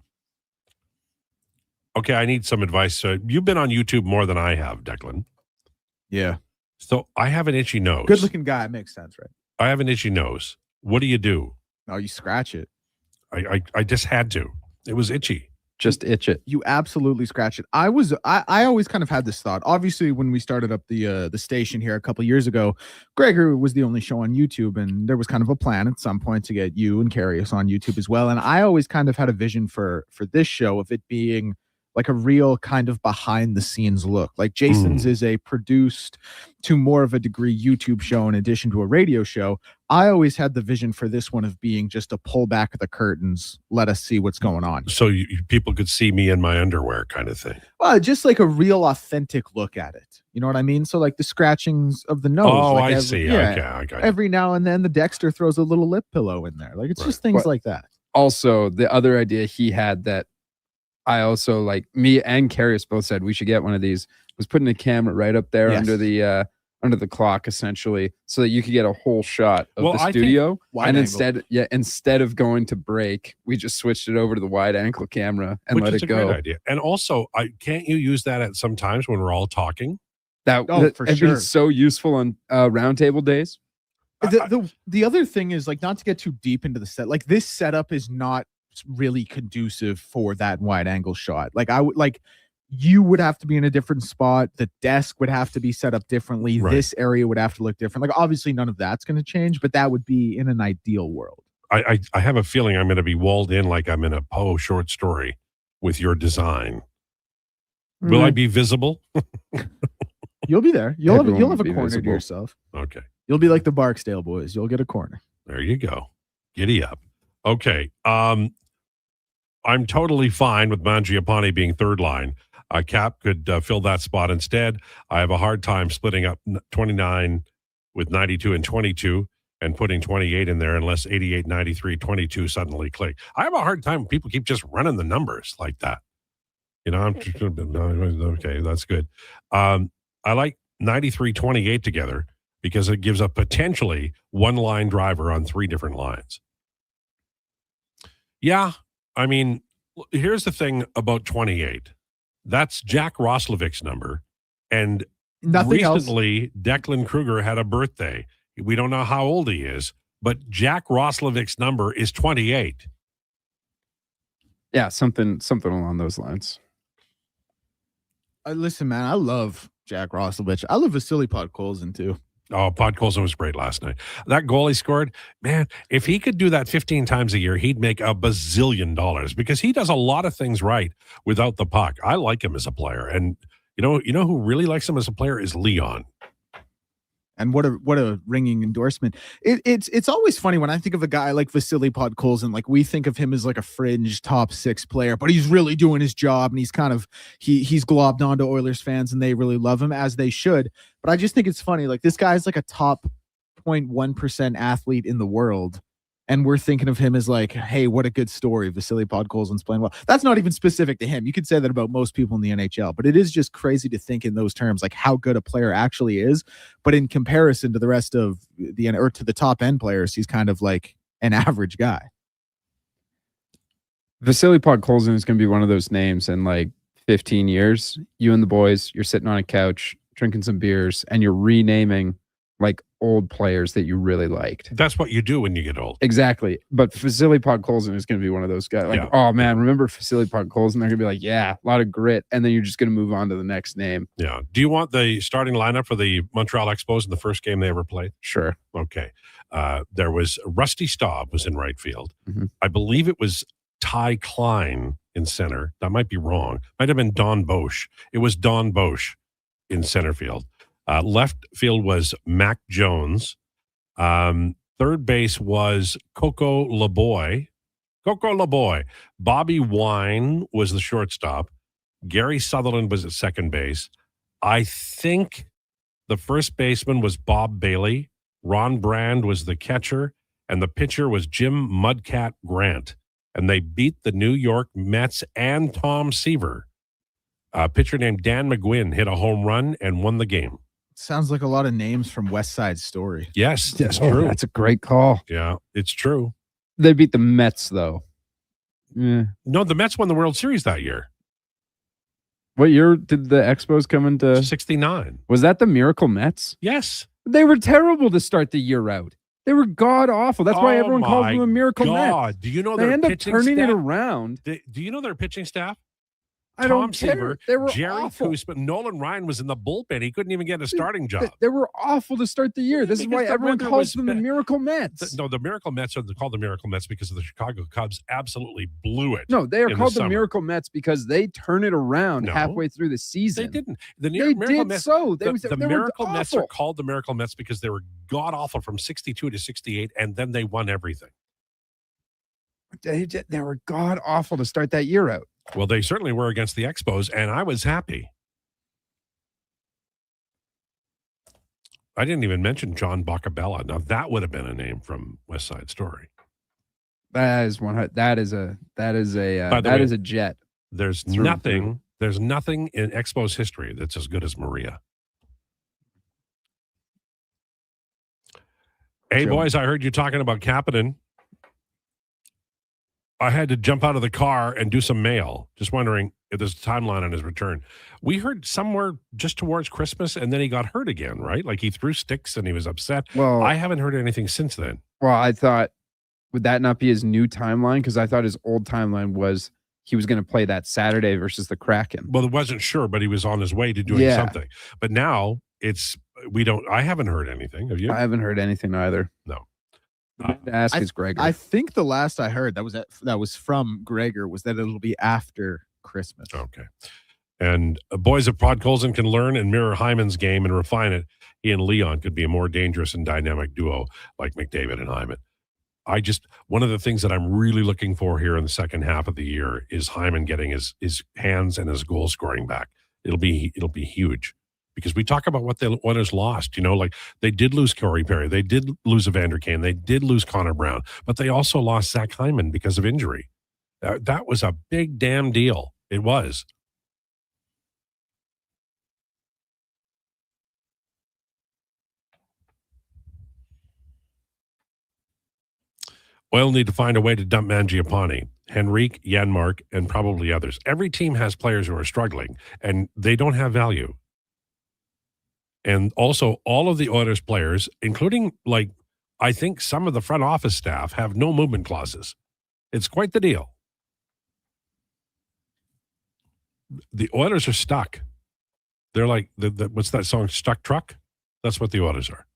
Speaker 5: Okay, I need some advice. You've been on YouTube more than I have, Declan.
Speaker 6: Yeah.
Speaker 5: So I have an itchy nose.
Speaker 6: Good looking guy. Makes sense, right?
Speaker 5: I have an itchy nose. What do you do?
Speaker 6: Oh, you scratch it.
Speaker 5: I just had to. It was itchy.
Speaker 7: Just itch it.
Speaker 6: You absolutely scratch it. I always kind of had this thought. Obviously, when we started up the station here a couple years ago, Gregor was the only show on YouTube, and there was kind of a plan at some point to get you and Carius on YouTube as well. And I always kind of had a vision for this show of it being like a real kind of behind the scenes look. Like Jason's is a produced to more of a degree YouTube show in addition to a radio show. I always had the vision for this one of being just a pull back of the curtains, let us see what's going on.
Speaker 5: So people could see me in my underwear kind of thing.
Speaker 6: Well, just like a real authentic look at it. You know what I mean? So like the scratchings of the nose.
Speaker 5: Oh,
Speaker 6: like
Speaker 5: I see.
Speaker 6: Yeah,
Speaker 5: Okay, I got it.
Speaker 6: every now and then the Dexter throws a little lip pillow in there. Like it's just things like that.
Speaker 7: Also, the other idea he had that I also like, me and Carius both said we should get one of these, was putting a camera right up there under the clock, essentially, so that you could get a whole shot of the studio. And instead of going to break, we just switched it over to the wide angle camera and let it go.
Speaker 5: Great idea. And also, can't you use that at some times when we're all talking?
Speaker 7: It'd be so useful on roundtable days.
Speaker 6: The other thing is, like, not to get too deep into the set, like this setup is not really conducive for that wide angle shot. Like you would have to be in a different spot. The desk would have to be set up differently.
Speaker 5: Right.
Speaker 6: This area would have to look different. Like obviously none of that's going to change, but that would be in an ideal world.
Speaker 5: I have a feeling I'm going to be walled in like I'm in a Poe short story with your design. Will I be visible?
Speaker 6: You'll be there. You'll have a corner to yourself.
Speaker 5: Okay.
Speaker 6: You'll be like the Barksdale boys. You'll get a corner.
Speaker 5: There you go. Giddy up. Okay. I'm totally fine with Mangiapane being third line. Cap could fill that spot instead. I have a hard time splitting up 29 with 92 and 22 and putting 28 in there unless 88, 93, 22 suddenly click. I have a hard time when people keep just running the numbers like that. You know, I'm just, okay, that's good. I like 93, 28 together because it gives a potentially one line driver on three different lines. Yeah, I mean, here's the thing about 28. That's Jack Roslovic's number. And recently, Declan Krueger had a birthday. We don't know how old he is, but Jack Roslovic's number is 28.
Speaker 7: Yeah, something along those lines.
Speaker 6: Listen, man, I love Jack Roslovic. I love Vasily Podkolzin too.
Speaker 5: Oh, Podkolzin was great last night. That goal he scored, man, if he could do that 15 times a year, he'd make $1 bazillion because he does a lot of things right without the puck. I like him as a player. And you know who really likes him as a player is Leon.
Speaker 6: And what a ringing endorsement. It's always funny when I think of a guy like Vasily Podkolzin, like we think of him as like a fringe top six player, but he's really doing his job and he's kind of he's globbed onto Oilers fans and they really love him, as they should. But I just think it's funny, like this guy's like a top 0.1% athlete in the world. And we're thinking of him as like, hey, what a good story. Vasily Podkolzin's playing well. That's not even specific to him. You could say that about most people in the NHL, but it is just crazy to think in those terms, like how good a player actually is. But in comparison to the rest of or to the top end players, he's kind of like an average guy.
Speaker 7: Vasily Podkolzin is going to be one of those names in like 15 years. You and the boys, you're sitting on a couch, drinking some beers, and you're renaming like old players that you really liked.
Speaker 5: That's what you do when you get old.
Speaker 7: Exactly. But Vasily Podkolzin is going to be one of those guys. Like, oh man, remember Vasily Podkolzin? They're going to be like, yeah, a lot of grit. And then you're just going to move on to the next name.
Speaker 5: Yeah. Do you want the starting lineup for the Montreal Expos in the first game they ever played?
Speaker 7: Sure.
Speaker 5: Okay. There was Rusty Staub was in right field.
Speaker 7: Mm-hmm.
Speaker 5: I believe it was Ty Klein in center. That might be wrong. Might have been Don Bosch. It was Don Bosch in center field. Left field was Mac Jones. Third base was Coco LeBoy. Coco LaBoy. Bobby Wine was the shortstop. Gary Sutherland was at second base. I think the first baseman was Bob Bailey. Ron Brand was the catcher, and the pitcher was Jim Mudcat Grant. And they beat the New York Mets and Tom Seaver. A pitcher named Dan McGuinn hit a home run and won the game.
Speaker 6: Sounds like a lot of names from West Side Story.
Speaker 5: Yes, it's true.
Speaker 7: That's a great call.
Speaker 5: Yeah, it's true.
Speaker 7: They beat the Mets, though. Yeah.
Speaker 5: No, the Mets won the World Series that year.
Speaker 7: What year did the Expos come into?
Speaker 5: 69.
Speaker 7: Was that the Miracle Mets?
Speaker 5: Yes.
Speaker 7: They were terrible to start the year out. They were god awful. That's why everyone calls them the Miracle Mets.
Speaker 5: Do you know
Speaker 7: they
Speaker 5: their
Speaker 7: end up
Speaker 5: pitching
Speaker 7: turning
Speaker 5: staff?
Speaker 7: it around?
Speaker 5: Do you know their pitching staff?
Speaker 7: I
Speaker 5: Tom
Speaker 7: don't care.
Speaker 5: Seaver,
Speaker 7: They were
Speaker 5: Jerry
Speaker 7: awful.
Speaker 5: Koosman, Nolan Ryan was in the bullpen. He couldn't even get a starting job.
Speaker 7: They were awful to start the year. This is
Speaker 5: Because
Speaker 7: why
Speaker 5: the
Speaker 7: everyone
Speaker 5: weather
Speaker 7: calls
Speaker 5: was
Speaker 7: them the Miracle Mets.
Speaker 5: No, the Miracle Mets are called the Miracle Mets because the Chicago Cubs absolutely blew it.
Speaker 7: No, they are
Speaker 5: in
Speaker 7: called the
Speaker 5: summer.
Speaker 7: Miracle Mets because they turn it around
Speaker 5: No.
Speaker 7: halfway through the season.
Speaker 5: They didn't.
Speaker 7: They
Speaker 5: Miracle
Speaker 7: did
Speaker 5: Mets,
Speaker 7: so. They
Speaker 5: the
Speaker 7: were
Speaker 5: Miracle Mets are
Speaker 7: awful.
Speaker 5: called the Miracle Mets because they were god awful from 62 to 68, and then they won everything.
Speaker 7: They were god awful to start that year out.
Speaker 5: Well, they certainly were against the Expos, and I was happy. I didn't even mention John Boccabella. Now, that would have been a name from West Side Story.
Speaker 7: That is one. That is a
Speaker 5: By the
Speaker 7: that
Speaker 5: way,
Speaker 7: is a jet.
Speaker 5: There's
Speaker 7: Through and
Speaker 5: nothing.
Speaker 7: through.
Speaker 5: There's nothing in Expos history that's as good as Maria. Hey, boys, I heard you talking about Kapanen. I had to jump out of the car and do some mail. Just wondering if there's a timeline on his return. We heard somewhere just towards Christmas, and then he got hurt again, right? Like he threw sticks and he was upset.
Speaker 7: Well,
Speaker 5: I haven't heard anything since then.
Speaker 7: Well, I thought, would that not be his new timeline? Because I thought his old timeline was he was going to play that Saturday versus the Kraken.
Speaker 5: Well, it wasn't sure, but he was on his way to doing
Speaker 7: Yeah.
Speaker 5: something. But now I haven't heard anything. Have you?
Speaker 7: I haven't heard anything either.
Speaker 5: No.
Speaker 7: Ask is Gregor.
Speaker 6: I think the last I heard that was from Gregor was that it'll be after Christmas.
Speaker 5: Okay. And boys at Podkolzin can learn and mirror Hyman's game and refine it. He and Leon could be a more dangerous and dynamic duo like McDavid and Hyman. One of the things that I'm really looking for here in the second half of the year is Hyman getting his hands and his goal scoring back. It'll be huge. Because we talk about what the Oilers lost, like they did lose Corey Perry, they did lose Evander Kane, they did lose Connor Brown, but they also lost Zach Hyman because of injury. That was a big damn deal. It was. Oil need to find a way to dump Mangiapane, Henrique, Janmark, and probably others. Every team has players who are struggling, and they don't have value. And also, all of the Oilers players, including, I think some of the front office staff, have no movement clauses. It's quite the deal. The Oilers are stuck. They're like, what's that song, Stuck Truck? That's what the Oilers are.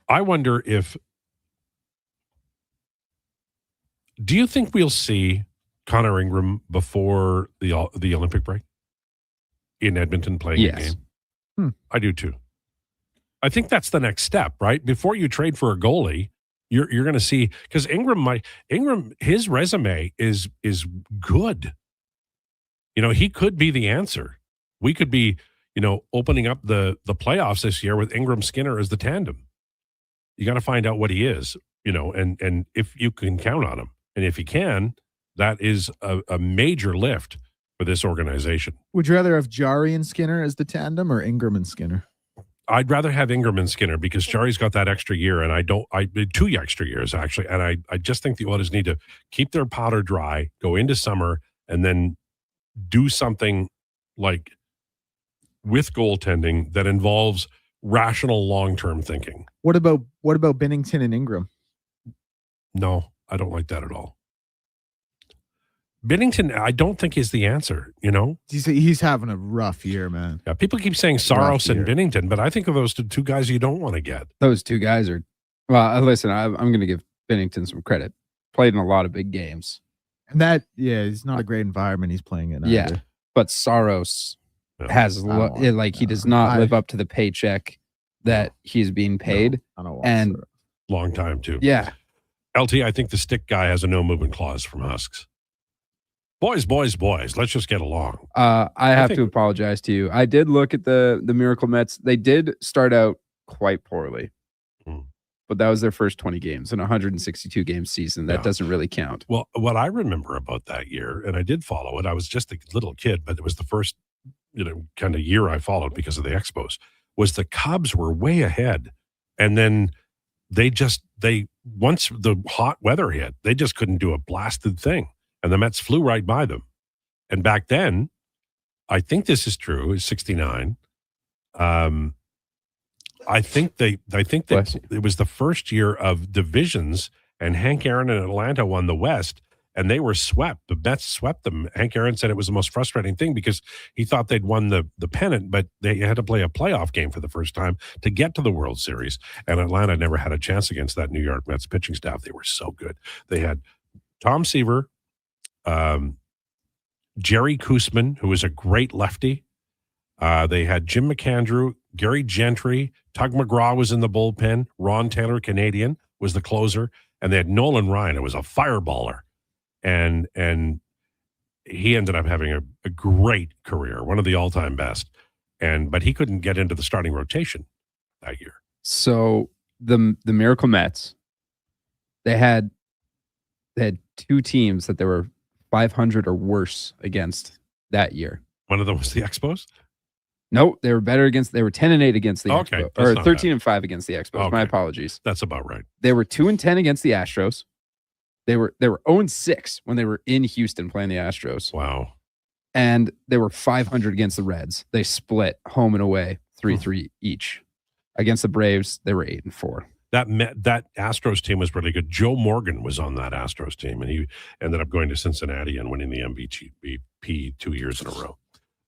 Speaker 5: I wonder do you think we'll see Connor Ingram before the Olympic break in Edmonton playing a game? I do too. I think that's the next step, right? Before you trade for a goalie, you're going to see, because Ingram, his resume is good. He could be the answer. We could be, opening up the playoffs this year with Ingram Skinner as the tandem. You got to find out what he is, and if you can count on him. And if you can, that is a major lift for this organization.
Speaker 6: Would you rather have Jari and Skinner as the tandem or Ingram and Skinner?
Speaker 5: I'd rather have Ingram and Skinner because Jari's got that extra year, and I 2 extra years actually. And I just think the Oilers need to keep their powder dry, go into summer, and then do something like with goaltending that involves rational long-term thinking.
Speaker 6: What about Binnington and Ingram?
Speaker 5: No, I don't like that at all. Binnington, I don't think is the answer,
Speaker 6: He's having a rough year, man.
Speaker 5: Yeah, people keep saying Saros and Binnington, but I think of those two guys you don't want to get.
Speaker 7: Those two guys are, well, listen, I'm going to give Binnington some credit. Played in a lot of big games.
Speaker 6: And that, it's not a great environment he's playing in.
Speaker 7: Yeah,
Speaker 6: either.
Speaker 7: but Saros has he does not live up to the paycheck that he's being paid.
Speaker 6: I don't want
Speaker 7: and
Speaker 6: Saros.
Speaker 5: Long time too.
Speaker 7: Yeah.
Speaker 5: LT, I think the stick guy has a no movement clause from Husks. Boys. Let's just get along.
Speaker 7: I have to apologize to you. I did look at the Miracle Mets. They did start out quite poorly, but that was their first 20 games in a 162 game season. That doesn't really count.
Speaker 5: Well, what I remember about that year, and I did follow it. I was just a little kid, but it was the first, kind of year I followed because of the Expos. Was the Cubs were way ahead, and then they once the hot weather hit, they just couldn't do a blasted thing, and the Mets flew right by them. And back then, I think this is true. Is 69. I think that it was the first year of divisions, and Hank Aaron and Atlanta won the West, and they were swept. The Mets swept them. Hank Aaron said it was the most frustrating thing because he thought they'd won the pennant, but they had to play a playoff game for the first time to get to the World Series. And Atlanta never had a chance against that New York Mets pitching staff. They were so good. They had Tom Seaver, Jerry Koosman, who was a great lefty. They had Jim McAndrew, Gary Gentry, Tug McGraw was in the bullpen, Ron Taylor, Canadian, was the closer, and they had Nolan Ryan, who was a fireballer. And he ended up having a great career, one of the all-time best. But he couldn't get into the starting rotation that year.
Speaker 7: So the Miracle Mets, they had two teams that they were 500 or worse against that year.
Speaker 5: One of them was the Expos?
Speaker 7: No, they were better against. They were 10-8 against the Expos, or 13-5 against the Expos.
Speaker 5: Okay.
Speaker 7: My apologies.
Speaker 5: That's about right.
Speaker 7: They were 2-10 against the Astros. They were 0-6 when they were in Houston playing the Astros.
Speaker 5: Wow.
Speaker 7: And they were 500 against the Reds. They split home and away 3-3 each. Against the Braves, they were 8-4.
Speaker 5: That Astros team was really good. Joe Morgan was on that Astros team, and he ended up going to Cincinnati and winning the MVP 2 years in a row.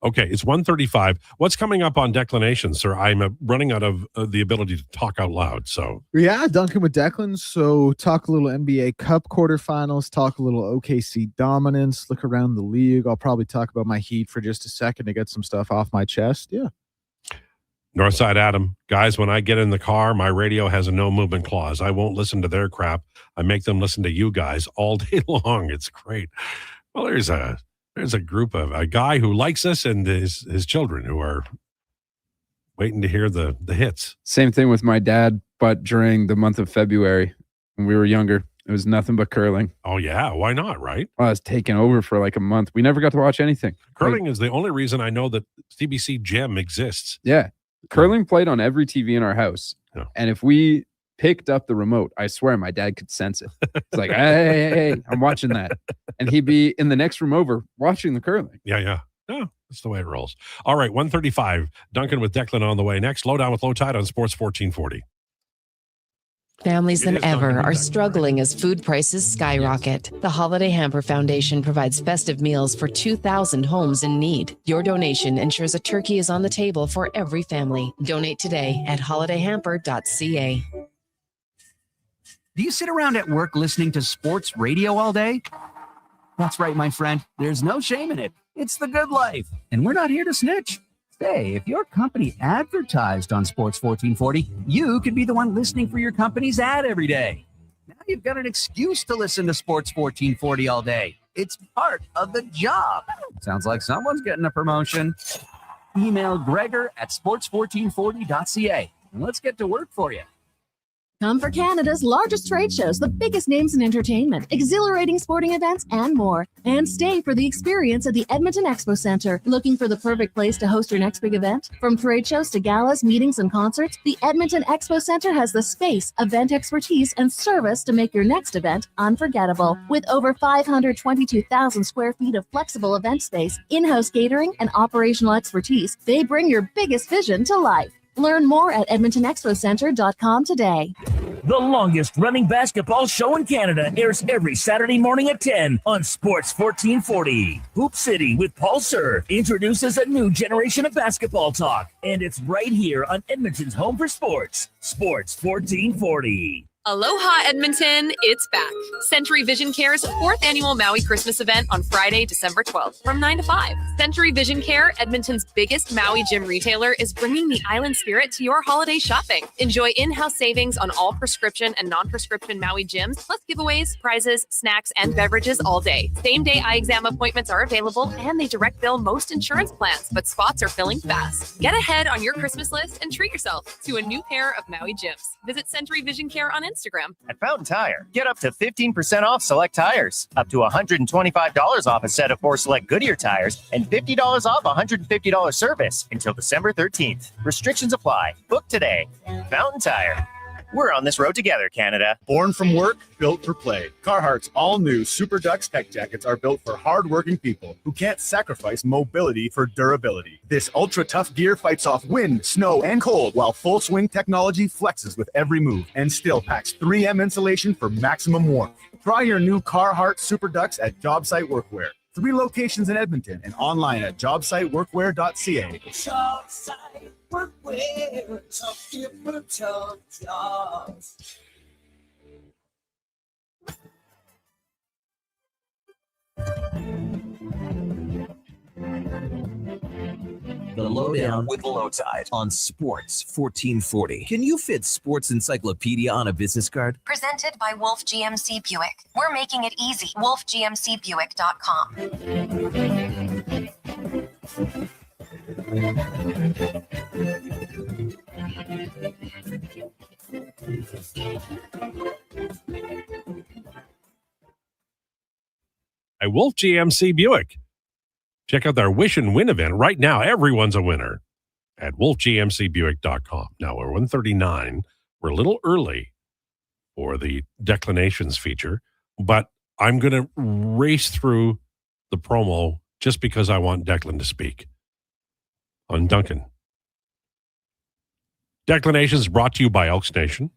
Speaker 5: Okay, it's 1:35. What's coming up on Declination, sir? I'm running out of the ability to talk out loud. So
Speaker 6: yeah, Duncan with Declan. So talk a little NBA Cup quarterfinals, talk a little OKC dominance, look around the league. I'll probably talk about my Heat for just a second to get some stuff off my chest. Yeah.
Speaker 5: Northside Adam, guys, when I get in the car, my radio has a no movement clause. I won't listen to their crap. I make them listen to you guys all day long. It's great. Well, there's a group of a guy who likes us and his children who are waiting to hear the hits.
Speaker 7: Same thing with my dad, but during the month of February when we were younger, it was nothing but curling.
Speaker 5: Oh, yeah. Why not, right?
Speaker 7: I was taking over for like a month. We never got to watch anything.
Speaker 5: Curling is the only reason I know that CBC Gem exists.
Speaker 7: Yeah. Curling played on every TV in our house.
Speaker 5: Yeah.
Speaker 7: And if we picked up the remote, I swear my dad could sense it. It's like, hey, I'm watching that. And he'd be in the next room over watching the curling.
Speaker 5: Yeah. No, that's the way it rolls. All right, 1:35. Duncan with Declan on the way next. Lowdown with Lowetide on Sports 1440.
Speaker 2: Families than ever are struggling as food prices skyrocket. The Holiday Hamper Foundation provides festive meals for 2,000 homes in need. Your donation ensures a turkey is on the table for every family. Donate today at holidayhamper.ca.
Speaker 22: Do you sit around at work listening to sports radio all day? That's right, my friend. There's no shame in it. It's the good life. And we're not here to snitch. Hey, if your company advertised on Sports 1440, you could be the one listening for your company's ad every day. Now you've got an excuse to listen to Sports 1440 all day. It's part of the job. Sounds like someone's getting a promotion. Email Gregor at sports1440.ca and let's get to work for you.
Speaker 23: Come for Canada's largest trade shows, the biggest names in entertainment, exhilarating sporting events, and more. And stay for the experience at the Edmonton Expo Centre. Looking for the perfect place to host your next big event? From trade shows to galas, meetings, and concerts, the Edmonton Expo Centre has the space, event expertise, and service to make your next event unforgettable. With over 522,000 square feet of flexible event space, in-house catering, and operational expertise, they bring your biggest vision to life. Learn more at EdmontonExpoCenter.com today.
Speaker 24: The longest running basketball show in Canada airs every Saturday morning at 10 on Sports 1440. Hoop City with Paul Sir introduces a new generation of basketball talk, and it's right here on Edmonton's home for sports, Sports 1440.
Speaker 9: Aloha Edmonton, it's back. Century Vision Care's 4th annual Maui Christmas event on Friday, December 12th from 9 to 5. Century Vision Care, Edmonton's biggest Maui gym retailer, is bringing the island spirit to your holiday shopping. Enjoy in-house savings on all prescription and non-prescription Maui gyms, plus giveaways, prizes, snacks, and beverages all day. Same-day eye exam appointments are available, and they direct bill most insurance plans, but spots are filling fast. Get ahead on your Christmas list and treat yourself to a new pair of Maui gyms. Visit Century Vision Care on Instagram.
Speaker 12: At Fountain Tire, get up to 15% off select tires, up to $125 off a set of 4 select Goodyear tires, and $50 off $150 service until December 13th. Restrictions apply. Book today. Fountain Tire. We're on this road together, Canada.
Speaker 10: Born from work, built for play. Carhartt's all-new Super Ducks tech jackets are built for hard-working people who can't sacrifice mobility for durability. This ultra-tough gear fights off wind, snow, and cold, while full-swing technology flexes with every move and still packs 3M insulation for maximum warmth. Try your new Carhartt Super Ducks at JobSite Workwear. 3 locations in Edmonton and online at jobsiteworkwear.ca.
Speaker 20: JobSite Workwear, tough people, tough jobs.
Speaker 3: The Lowdown with Lowetide on Sports 1440. Can you fit Sports Encyclopedia on a business card?
Speaker 4: Presented by Wolf GMC Buick. We're making it easy. WolfGMCBuick.com.
Speaker 5: By Wolf GMC Buick. Check out their Wish and Win event right now. Everyone's a winner at wolfgmcbuick.com. Now we're 139. We're a little early for the declinations feature, but I'm going to race through the promo just because I want Declan to speak on Duncan. Declinations brought to you by Elks Nation.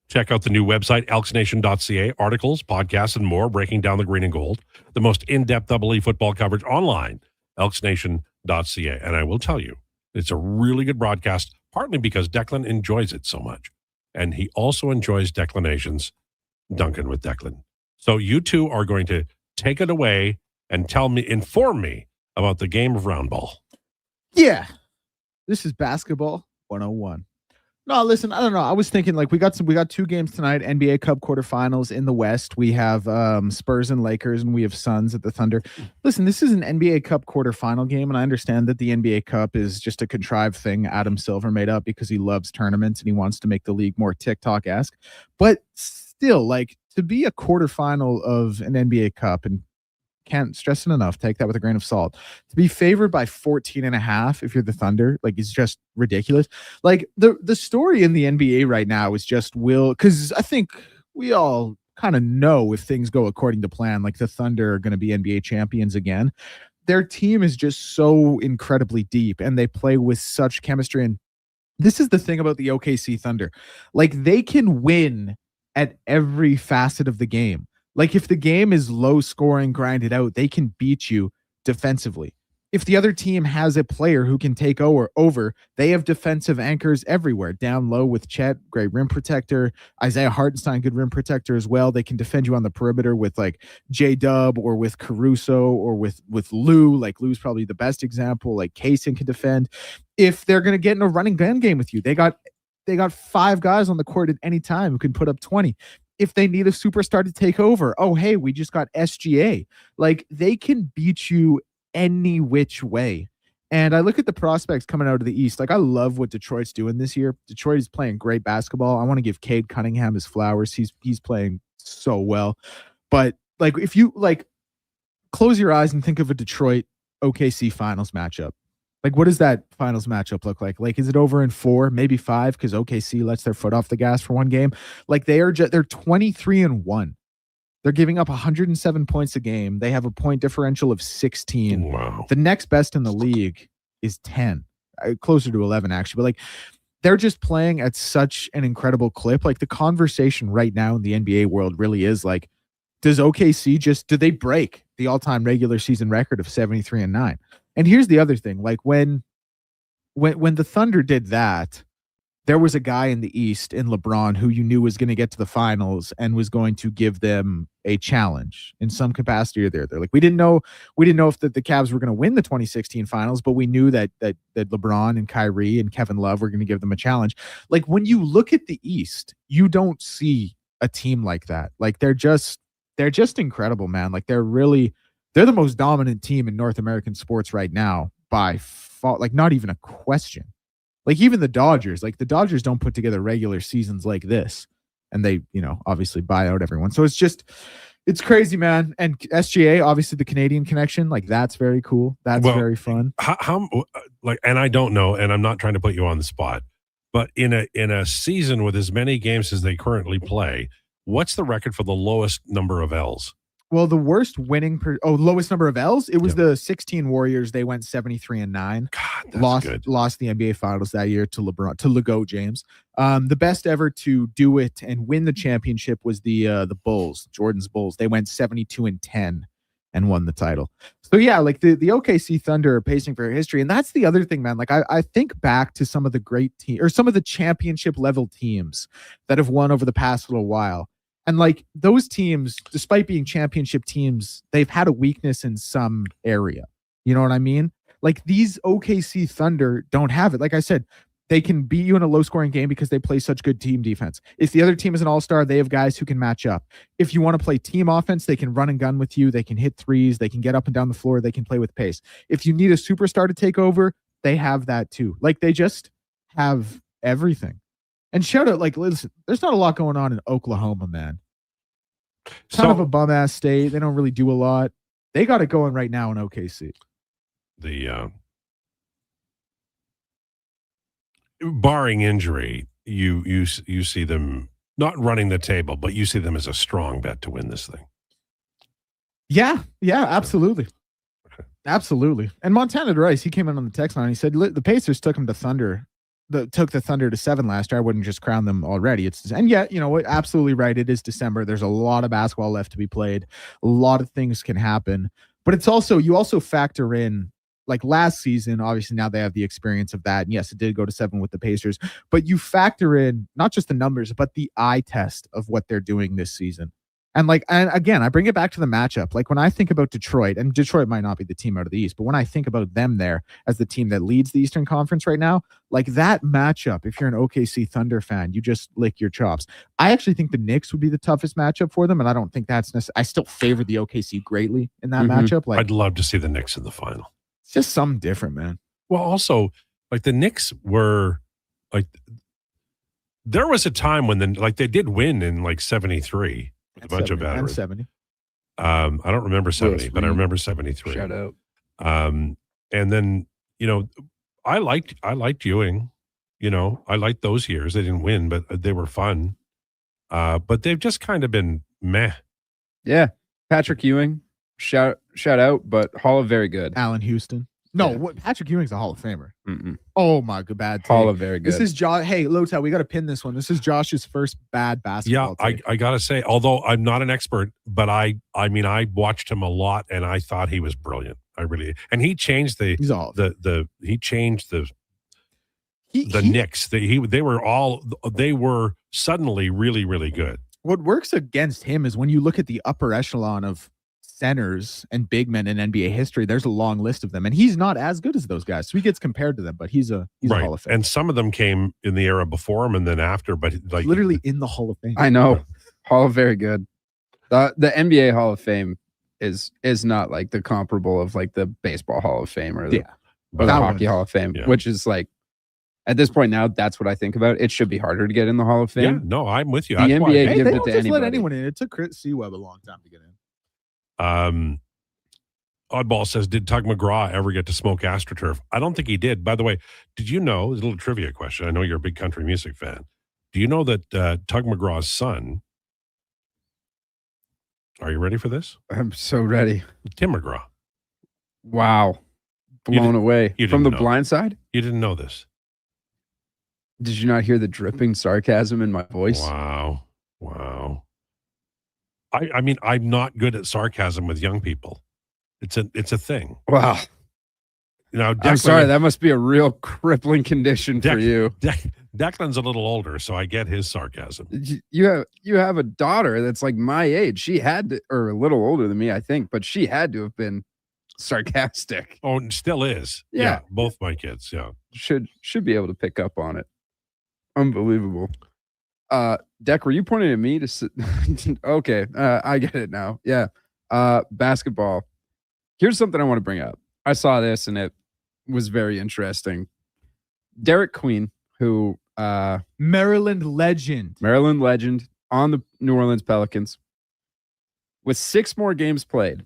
Speaker 5: Check out the new website, elksnation.ca. Articles, podcasts, and more breaking down the green and gold. The most in-depth Double E football coverage online, elksnation.ca. And I will tell you, it's a really good broadcast, partly because Declan enjoys it so much. And he also enjoys declinations, Duncan with Declan. So you two are going to take it away and inform me about the game of round ball.
Speaker 6: Yeah. This is basketball 101. No, listen, I don't know. I was thinking we got 2 games tonight, NBA Cup quarterfinals in the West. We have Spurs and Lakers, and we have Suns at the Thunder. Listen, this is an NBA Cup quarterfinal game, and I understand that the NBA Cup is just a contrived thing Adam Silver made up because he loves tournaments and he wants to make the league more TikTok-esque. But still, to be a quarterfinal of an NBA Cup, and can't stress it enough, take that with a grain of salt, to be favored by 14.5 if you're the Thunder, it's just ridiculous. The story in the NBA right now is just because I think we all kind of know if things go according to plan, the Thunder are going to be NBA champions again. Their team is just so incredibly deep and they play with such chemistry. And this is the thing about the OKC Thunder. They can win at every facet of the game. If the game is low scoring, grinded out, they can beat you defensively. If the other team has a player who can take over, they have defensive anchors everywhere. Down low with Chet, great rim protector. Isaiah Hartenstein, good rim protector as well. They can defend you on the perimeter with J-Dub or with Caruso or with Lou. Lou's probably the best example. Kaysen can defend. If they're going to get in a running gun game with you, they got 5 guys on the court at any time who can put up 20. If they need a superstar to take over, oh, hey, we just got SGA. They can beat you any which way. And I look at the prospects coming out of the East. I love what Detroit's doing this year. Detroit is playing great basketball. I want to give Cade Cunningham his flowers. He's playing so well. But if you close your eyes and think of a Detroit OKC finals matchup, what does that finals matchup look like? Is it over in 4, maybe 5? Because OKC lets their foot off the gas for one game. They're 23-1. They're giving up 107 points a game. They have a point differential of 16.
Speaker 5: Wow.
Speaker 6: The next best in the league is 10, closer to 11 actually. But they're just playing at such an incredible clip. The conversation right now in the NBA world really is does OKC do they break the all-time regular season record of 73-9? And here's the other thing, when the Thunder did that, there was a guy in the East in LeBron who you knew was going to get to the finals and was going to give them a challenge in some capacity or they're like, we didn't know if the Cavs were going to win the 2016 finals, but we knew that LeBron and Kyrie and Kevin Love were going to give them a challenge. Like when you look at the East, you don't see a team like that. Like they're just incredible, man. Like they're the most dominant team in North American sports right now by far, like not even a question. Like even the Dodgers don't put together regular seasons like this, and they, obviously buy out everyone. So it's crazy, man. And SGA, obviously the Canadian connection, like that's very cool. That's very fun.
Speaker 5: How and I don't know, and I'm not trying to put you on the spot, but in a season with as many games as they currently play, what's the record for the lowest number of L's?
Speaker 6: Well, the worst lowest number of L's. It was the 16 Warriors. They went 73-9.
Speaker 5: God, that's
Speaker 6: lost the NBA Finals that year to LeGo James. The best ever to do it and win the championship was the Bulls, Jordan's Bulls. They went 72-10 and won the title. So yeah, like the OKC Thunder are pacing for history, and that's the other thing, man. Like I think back to some of the great teams or some of the championship level teams that have won over the past little while. And like those teams, despite being championship teams, they've had a weakness in some area. You know what I mean? Like these OKC Thunder don't have it. Like I said, they can beat you in a low scoring game because they play such good team defense. If the other team is an all-star, they have guys who can match up. If you want to play team offense, they can run and gun with you. They can hit threes. They can get up and down the floor. They can play with pace. If you need a superstar to take over, they have that too. Like they just have everything. And shout out, like, listen, there's not a lot going on in Oklahoma, man. Kind of a bum-ass state. They don't really do a lot. They got it going right now in OKC.
Speaker 5: The barring injury, you see them not running the table, but you see them as a strong bet to win this thing.
Speaker 6: Yeah, absolutely. Absolutely. And Montana Rice, he came in on the text line. He said the Pacers took him to Thunder. Took the Thunder to 7 last year. I wouldn't just crown them already. And yet, you know what? Absolutely right. It is December. There's a lot of basketball left to be played. A lot of things can happen. But it's also, you also factor in, like last season, obviously now they have the experience of that. And yes, it did go to 7 with the Pacers. But you factor in not just the numbers, but the eye test of what they're doing this season. And again, I bring it back to the matchup. Like when I think about Detroit, and Detroit might not be the team out of the East, but when I think about them there as the team that leads the Eastern Conference right now, like that matchup, if you're an OKC Thunder fan, you just lick your chops. I actually think the Knicks would be the toughest matchup for them, and I don't think that's necessary. I still favor the OKC greatly in that matchup. Like
Speaker 5: I'd love to see the Knicks in the final.
Speaker 6: It's just something different, man.
Speaker 5: Well, also, like the Knicks were like, there was a time when they did win in like 73. A bunch of veterans.
Speaker 6: 70.
Speaker 5: I don't remember 70, but I remember 73.
Speaker 7: Shout out.
Speaker 5: And then, I liked Ewing. I liked those years. They didn't win, but they were fun. But they've just kind of been meh.
Speaker 7: Yeah. Patrick Ewing, shout out, but Hall of very good.
Speaker 6: Allen Houston. No, Patrick Ewing's a Hall of Famer.
Speaker 7: Mm-mm.
Speaker 6: Oh my god, bad take.
Speaker 7: Hall of very good.
Speaker 6: This is Josh. Hey, Lowetide, we got to pin this one. This is Josh's first bad basketball.
Speaker 5: Yeah,
Speaker 6: take.
Speaker 5: I gotta say, although I'm not an expert, but I watched him a lot, and I thought he was brilliant. And he changed the Knicks. They were suddenly really, really good.
Speaker 6: What works against him is when you look at the upper echelon of centers and big men in NBA history, there's a long list of them, and he's not as good as those guys. So he gets compared to them, but he's a Hall of Fame.
Speaker 5: And some of them came in the era before him and then after, but like
Speaker 6: literally in the Hall of Fame.
Speaker 7: I know. Hall of very good. The NBA Hall of Fame is not like the comparable of like the baseball Hall of Fame or the hockey Hall of Fame, which is like at this point now, that's what I think about. It should be harder to get in the Hall of Fame.
Speaker 5: Yeah, no, I'm with you.
Speaker 7: The NBA gives
Speaker 6: they
Speaker 7: it
Speaker 6: don't
Speaker 7: to
Speaker 6: just
Speaker 7: anybody.
Speaker 6: let anyone in. It took Chris Sewell a long time to get in.
Speaker 5: Oddball says, did Tug McGraw ever get to smoke AstroTurf? I don't think he did. By the way, did you know, a little trivia question. I know you're a big country music fan. Do you know that Tug McGraw's son, are you ready for this?
Speaker 7: I'm so ready.
Speaker 5: Tim McGraw.
Speaker 7: Wow. Blown away. From The
Speaker 5: know.
Speaker 7: Blind Side?
Speaker 5: You didn't know this.
Speaker 7: Did you not hear the dripping sarcasm in my voice?
Speaker 5: Wow. I mean, I'm not good at sarcasm with young people. It's a thing.
Speaker 7: Wow.
Speaker 5: Now,
Speaker 7: I'm sorry, that must be a real crippling condition for you.
Speaker 5: Declan's a little older, so I get his sarcasm.
Speaker 7: You have a daughter that's like my age. She had to, or a little older than me, I think, but she had to have been sarcastic.
Speaker 5: Oh, and still is.
Speaker 7: Yeah.
Speaker 5: Both my kids. Yeah,
Speaker 7: should be able to pick up on it. Unbelievable. Deck, were you pointing at me to sit? Okay, I get it now. Yeah. Basketball. Here's something I want to bring up. I saw this and it was very interesting. Derek Queen, who
Speaker 6: Maryland legend
Speaker 7: on the New Orleans Pelicans, with 6 more games played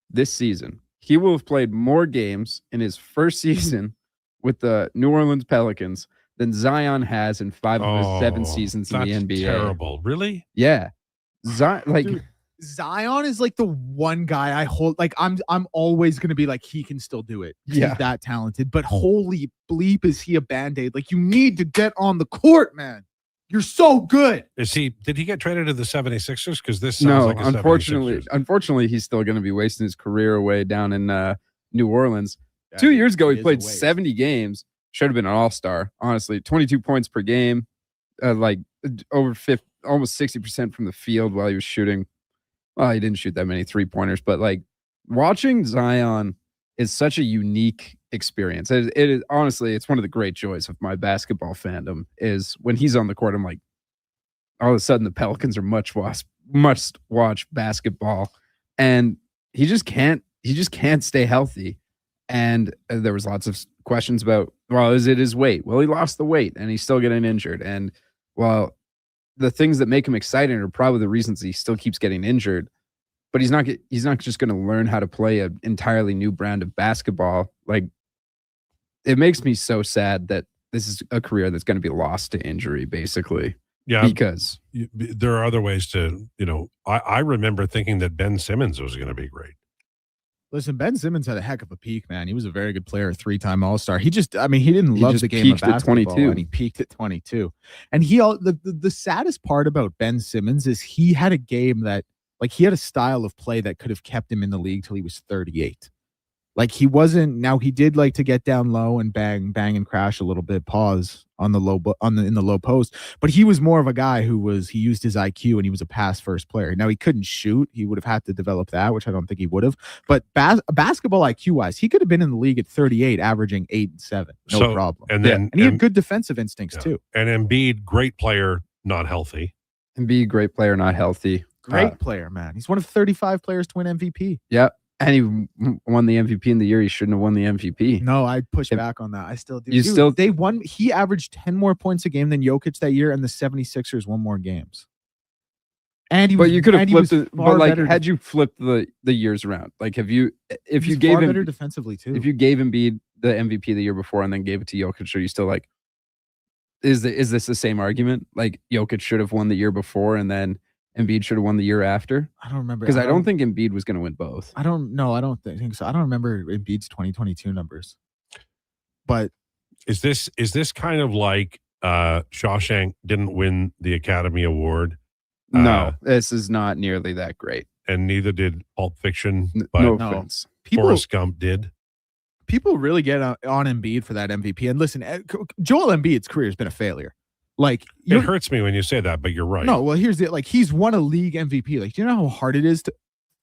Speaker 7: this season. He will have played more games in his first season with the New Orleans Pelicans than Zion has in 5 of his 7 seasons in the NBA.
Speaker 5: Terrible. Really?
Speaker 7: Yeah.
Speaker 6: Dude, Zion is like the one guy I hold. Like I'm always gonna be like, he can still do it.
Speaker 7: Yeah.
Speaker 6: He's that talented. But holy bleep, is he a Band-Aid? Like, you need to get on the court, man. You're so good.
Speaker 5: Did he get traded to the 76ers? Because this sounds like a
Speaker 7: unfortunately, he's still going to be wasting his career away down in New Orleans. Yeah, 2 years ago, he played 70 games. Should have been an all-star, honestly. 22 points per game, like over 50, almost 60% from the field while he was shooting. Well, he didn't shoot that many three-pointers, but like watching Zion is such a unique experience. It is honestly, it's one of the great joys of my basketball fandom is when he's on the court. I'm like, all of a sudden the Pelicans are must watch basketball, and he just can't stay healthy. And there was lots of questions about, well, is it his weight? Well, he lost the weight and he's still getting injured. And well, the things that make him exciting are probably the reasons he still keeps getting injured. But he's not just going to learn how to play an entirely new brand of basketball. Like, it makes me so sad that this is a career that's going to be lost to injury, basically.
Speaker 5: Yeah,
Speaker 7: because
Speaker 5: there are other ways to, I remember thinking that Ben Simmons was going to be great.
Speaker 6: Listen, Ben Simmons had a heck of a peak, man. He was a very good player, 3-time All-Star. He didn't love the game of basketball, and he peaked at 22. And the saddest part about Ben Simmons is he had a game that, like, he had a style of play that could have kept him in the league till he was 38. Like, he wasn't. Now, he did like to get down low and bang and crash a little bit, pause on the in the low post. But he was more of a guy he used his IQ, and he was a pass first player. Now, he couldn't shoot. He would have had to develop that, which I don't think he would have. But basketball IQ wise, he could have been in the league at 38, averaging 8 and 7, no problem. And he had good defensive instincts too.
Speaker 5: And Embiid, great player, not healthy.
Speaker 7: Embiid, great player, not healthy.
Speaker 6: Great player, man. He's one of 35 players to win MVP.
Speaker 7: Yeah. And he won the MVP in the year he shouldn't have won the MVP.
Speaker 6: No, I push back on that. I still do. They won. He averaged 10 more points a game than Jokic that year, and the 76ers won more games. And
Speaker 7: you could have flipped it. But like, had you flipped the years around, like, if you gave him
Speaker 6: better defensively too,
Speaker 7: if you gave Embiid the MVP the year before and then gave it to Jokic, are you still like, is this the same argument? Like, Jokic should have won the year before and then Embiid should have won the year after?
Speaker 6: I don't remember.
Speaker 7: Because I don't think Embiid was going to win both.
Speaker 6: I don't think so. I don't remember Embiid's 2022 numbers. But
Speaker 5: is this kind of like Shawshank didn't win the Academy Award?
Speaker 7: No, this is not nearly that great.
Speaker 5: And neither did Pulp Fiction. But
Speaker 7: no offense.
Speaker 5: Forrest Gump did.
Speaker 6: People really get on Embiid for that MVP. And listen, Joel Embiid's career has been a failure. Like,
Speaker 5: it hurts me when you say that, but you're right.
Speaker 6: No, well, here's it. Like, he's won a league MVP. Like, do you know how hard it is to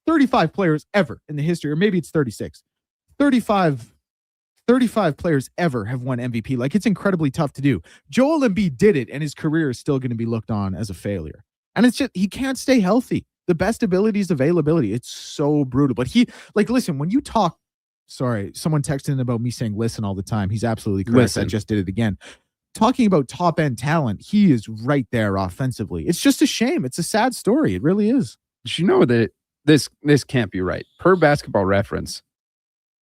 Speaker 6: 35 players ever in the history, or maybe it's 36, 35 players ever have won MVP. Like, it's incredibly tough to do. Joel Embiid did it, and his career is still going to be looked on as a failure. And it's just, he can't stay healthy. The best ability is availability. It's so brutal. But listen, when you talk, sorry, someone texted in about me saying listen all the time. He's absolutely correct.
Speaker 7: Listen.
Speaker 6: I just did it again. Talking about top end talent, he is right there offensively. It's just a shame. It's a sad story. It really is.
Speaker 7: Did you know that this can't be right? Per Basketball Reference,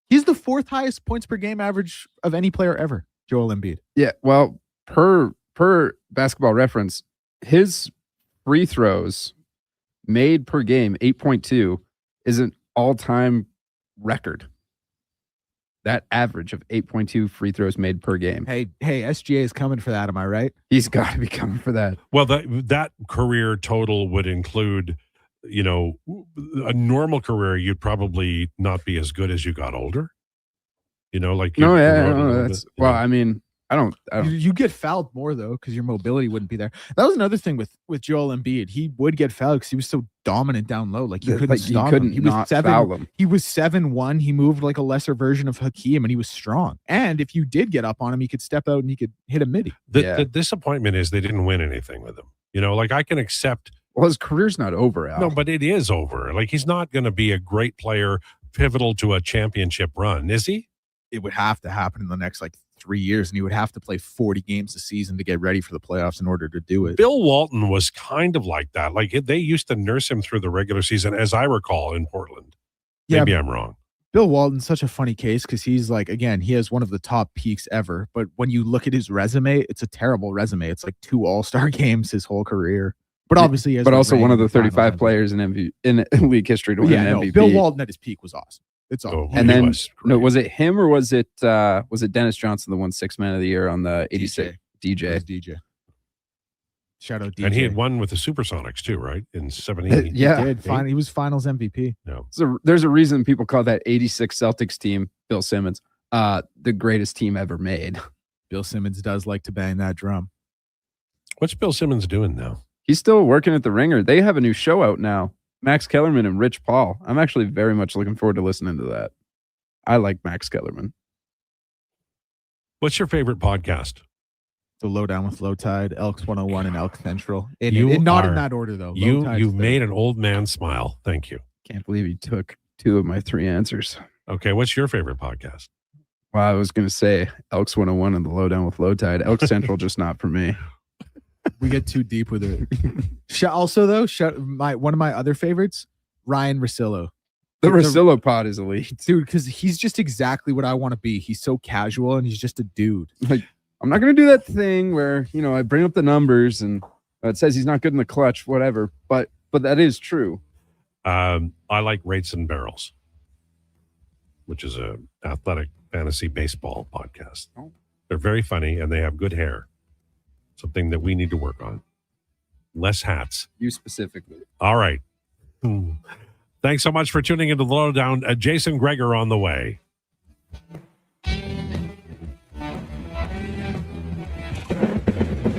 Speaker 6: he's the 4th highest points per game average of any player ever, Joel Embiid.
Speaker 7: Yeah, well, per Basketball Reference, his free throws made per game, 8.2, is an all-time record. That average of 8.2 free throws made per game.
Speaker 6: Hey, SGA is coming for that. Am I right?
Speaker 7: He's got to be coming for that.
Speaker 5: Well, that career total would include, a normal career. You'd probably not be as good as you got older. You know, like
Speaker 7: I mean, I don't.
Speaker 6: You get fouled more though because your mobility wouldn't be there. That was another thing with Joel Embiid. He would get fouled because he was so dominant down low. Like you couldn't stop him. He was
Speaker 7: foul him.
Speaker 6: He was 7'1". He moved like a lesser version of Hakeem, and he was strong. And if you did get up on him, he could step out and he could hit a midi.
Speaker 5: The disappointment is they didn't win anything with him. You know, like I can accept.
Speaker 7: Well, his career's not over, Al.
Speaker 5: No, but it is over. Like he's not going to be a great player, pivotal to a championship run, is he?
Speaker 6: It would have to happen in the next 3 years, and he would have to play 40 games a season to get ready for the playoffs in order to do it.
Speaker 5: Bill Walton was kind of like that. Like they used to nurse him through the regular season, as I recall, in Portland. Maybe I'm wrong.
Speaker 6: Bill Walton's such a funny case because he's again, he has one of the top peaks ever. But when you look at his resume, it's a terrible resume. It's 2 All-Star games his whole career. But obviously, he has
Speaker 7: also one of the 35 players in league history to win an MVP.
Speaker 6: Bill Walton at his peak was awesome. It's all.
Speaker 7: And then was it him or was it Dennis Johnson that won 6th Man of the Year on the 86? DJ.
Speaker 6: Shout out DJ.
Speaker 5: And he had won with the Supersonics too, right? In 70.
Speaker 7: Yeah,
Speaker 6: he did. He was Finals MVP.
Speaker 5: No,
Speaker 7: so there's a reason people call that 86 Celtics team, Bill Simmons, the greatest team ever made.
Speaker 6: Bill Simmons does like to bang that drum.
Speaker 5: What's Bill Simmons doing now?
Speaker 7: He's still working at the Ringer. They have a new show out now. Max Kellerman and Rich Paul. I'm actually very much looking forward to listening to that. I like Max Kellerman.
Speaker 5: What's your favorite podcast?
Speaker 6: The Lowdown with Lowetide, Elks 101, and Elk Central.
Speaker 5: Not
Speaker 6: in that order, though.
Speaker 5: You've made an old man smile. Thank you.
Speaker 7: Can't believe you took 2 of my 3 answers.
Speaker 5: Okay, what's your favorite podcast?
Speaker 7: Well, I was going to say Elks 101 and The Lowdown with Lowetide. Elk Central, just not for me.
Speaker 6: We get too deep with it. Also, though, one of my other favorites, Ryan Russillo.
Speaker 7: The Russillo pod is elite.
Speaker 6: Dude, because he's just exactly what I want to be. He's so casual, and he's just a dude.
Speaker 7: I'm not going to do that thing where, I bring up the numbers, and it says he's not good in the clutch, whatever. But that is true.
Speaker 5: I like Rates and Barrels, which is a athletic fantasy baseball podcast.
Speaker 7: Oh.
Speaker 5: They're very funny, and they have good hair. Something that we need to work on. Less hats.
Speaker 7: You specifically.
Speaker 5: All right. Thanks so much for tuning into the Lowdown. Jason Krueger on the way.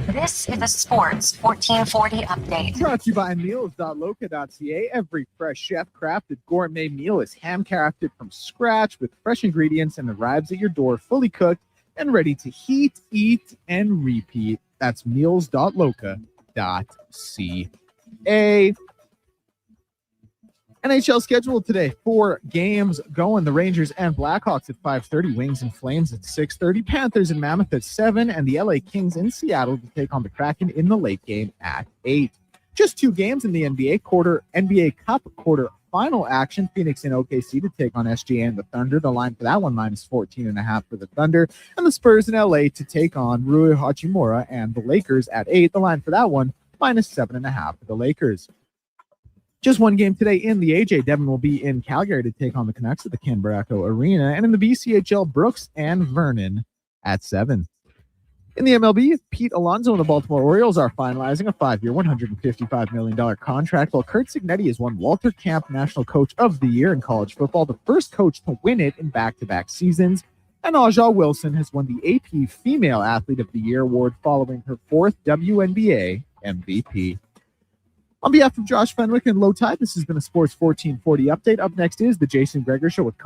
Speaker 4: This is a Sports 1440 update.
Speaker 1: Brought to you by meals.loca.ca. Every fresh chef-crafted gourmet meal is handcrafted from scratch with fresh ingredients and arrives at your door fully cooked and ready to heat, eat, and repeat. That's meals.loca.ca. NHL schedule today. 4 games going. The Rangers and Blackhawks at 5:30. Wings and Flames at 6:30. Panthers and Mammoth at 7. And the LA Kings in Seattle to take on the Kraken in the late game at 8. Just 2 games in the NBA Cup quarter-final action. Phoenix and OKC to take on SGA and the Thunder. The line for that one, -14.5 for the Thunder. And the Spurs in LA to take on Rui Hachimura and the Lakers at 8. The line for that one, -7.5 for the Lakers. Just 1 game today in the AJ. Devon will be in Calgary to take on the Canucks at the Ken Baracco Arena. And in the BCHL, Brooks and Vernon at 7. In the MLB, Pete Alonso and the Baltimore Orioles are finalizing a 5-year, $155 million contract, while Kurt Cignetti has won Walter Camp National Coach of the Year in college football, the first coach to win it in back-to-back seasons. And Aja Wilson has won the AP Female Athlete of the Year award following her 4th WNBA MVP. On behalf of Josh Fenwick and Lowetide, this has been a Sports 1440 update. Up next is the Jason Krueger Show with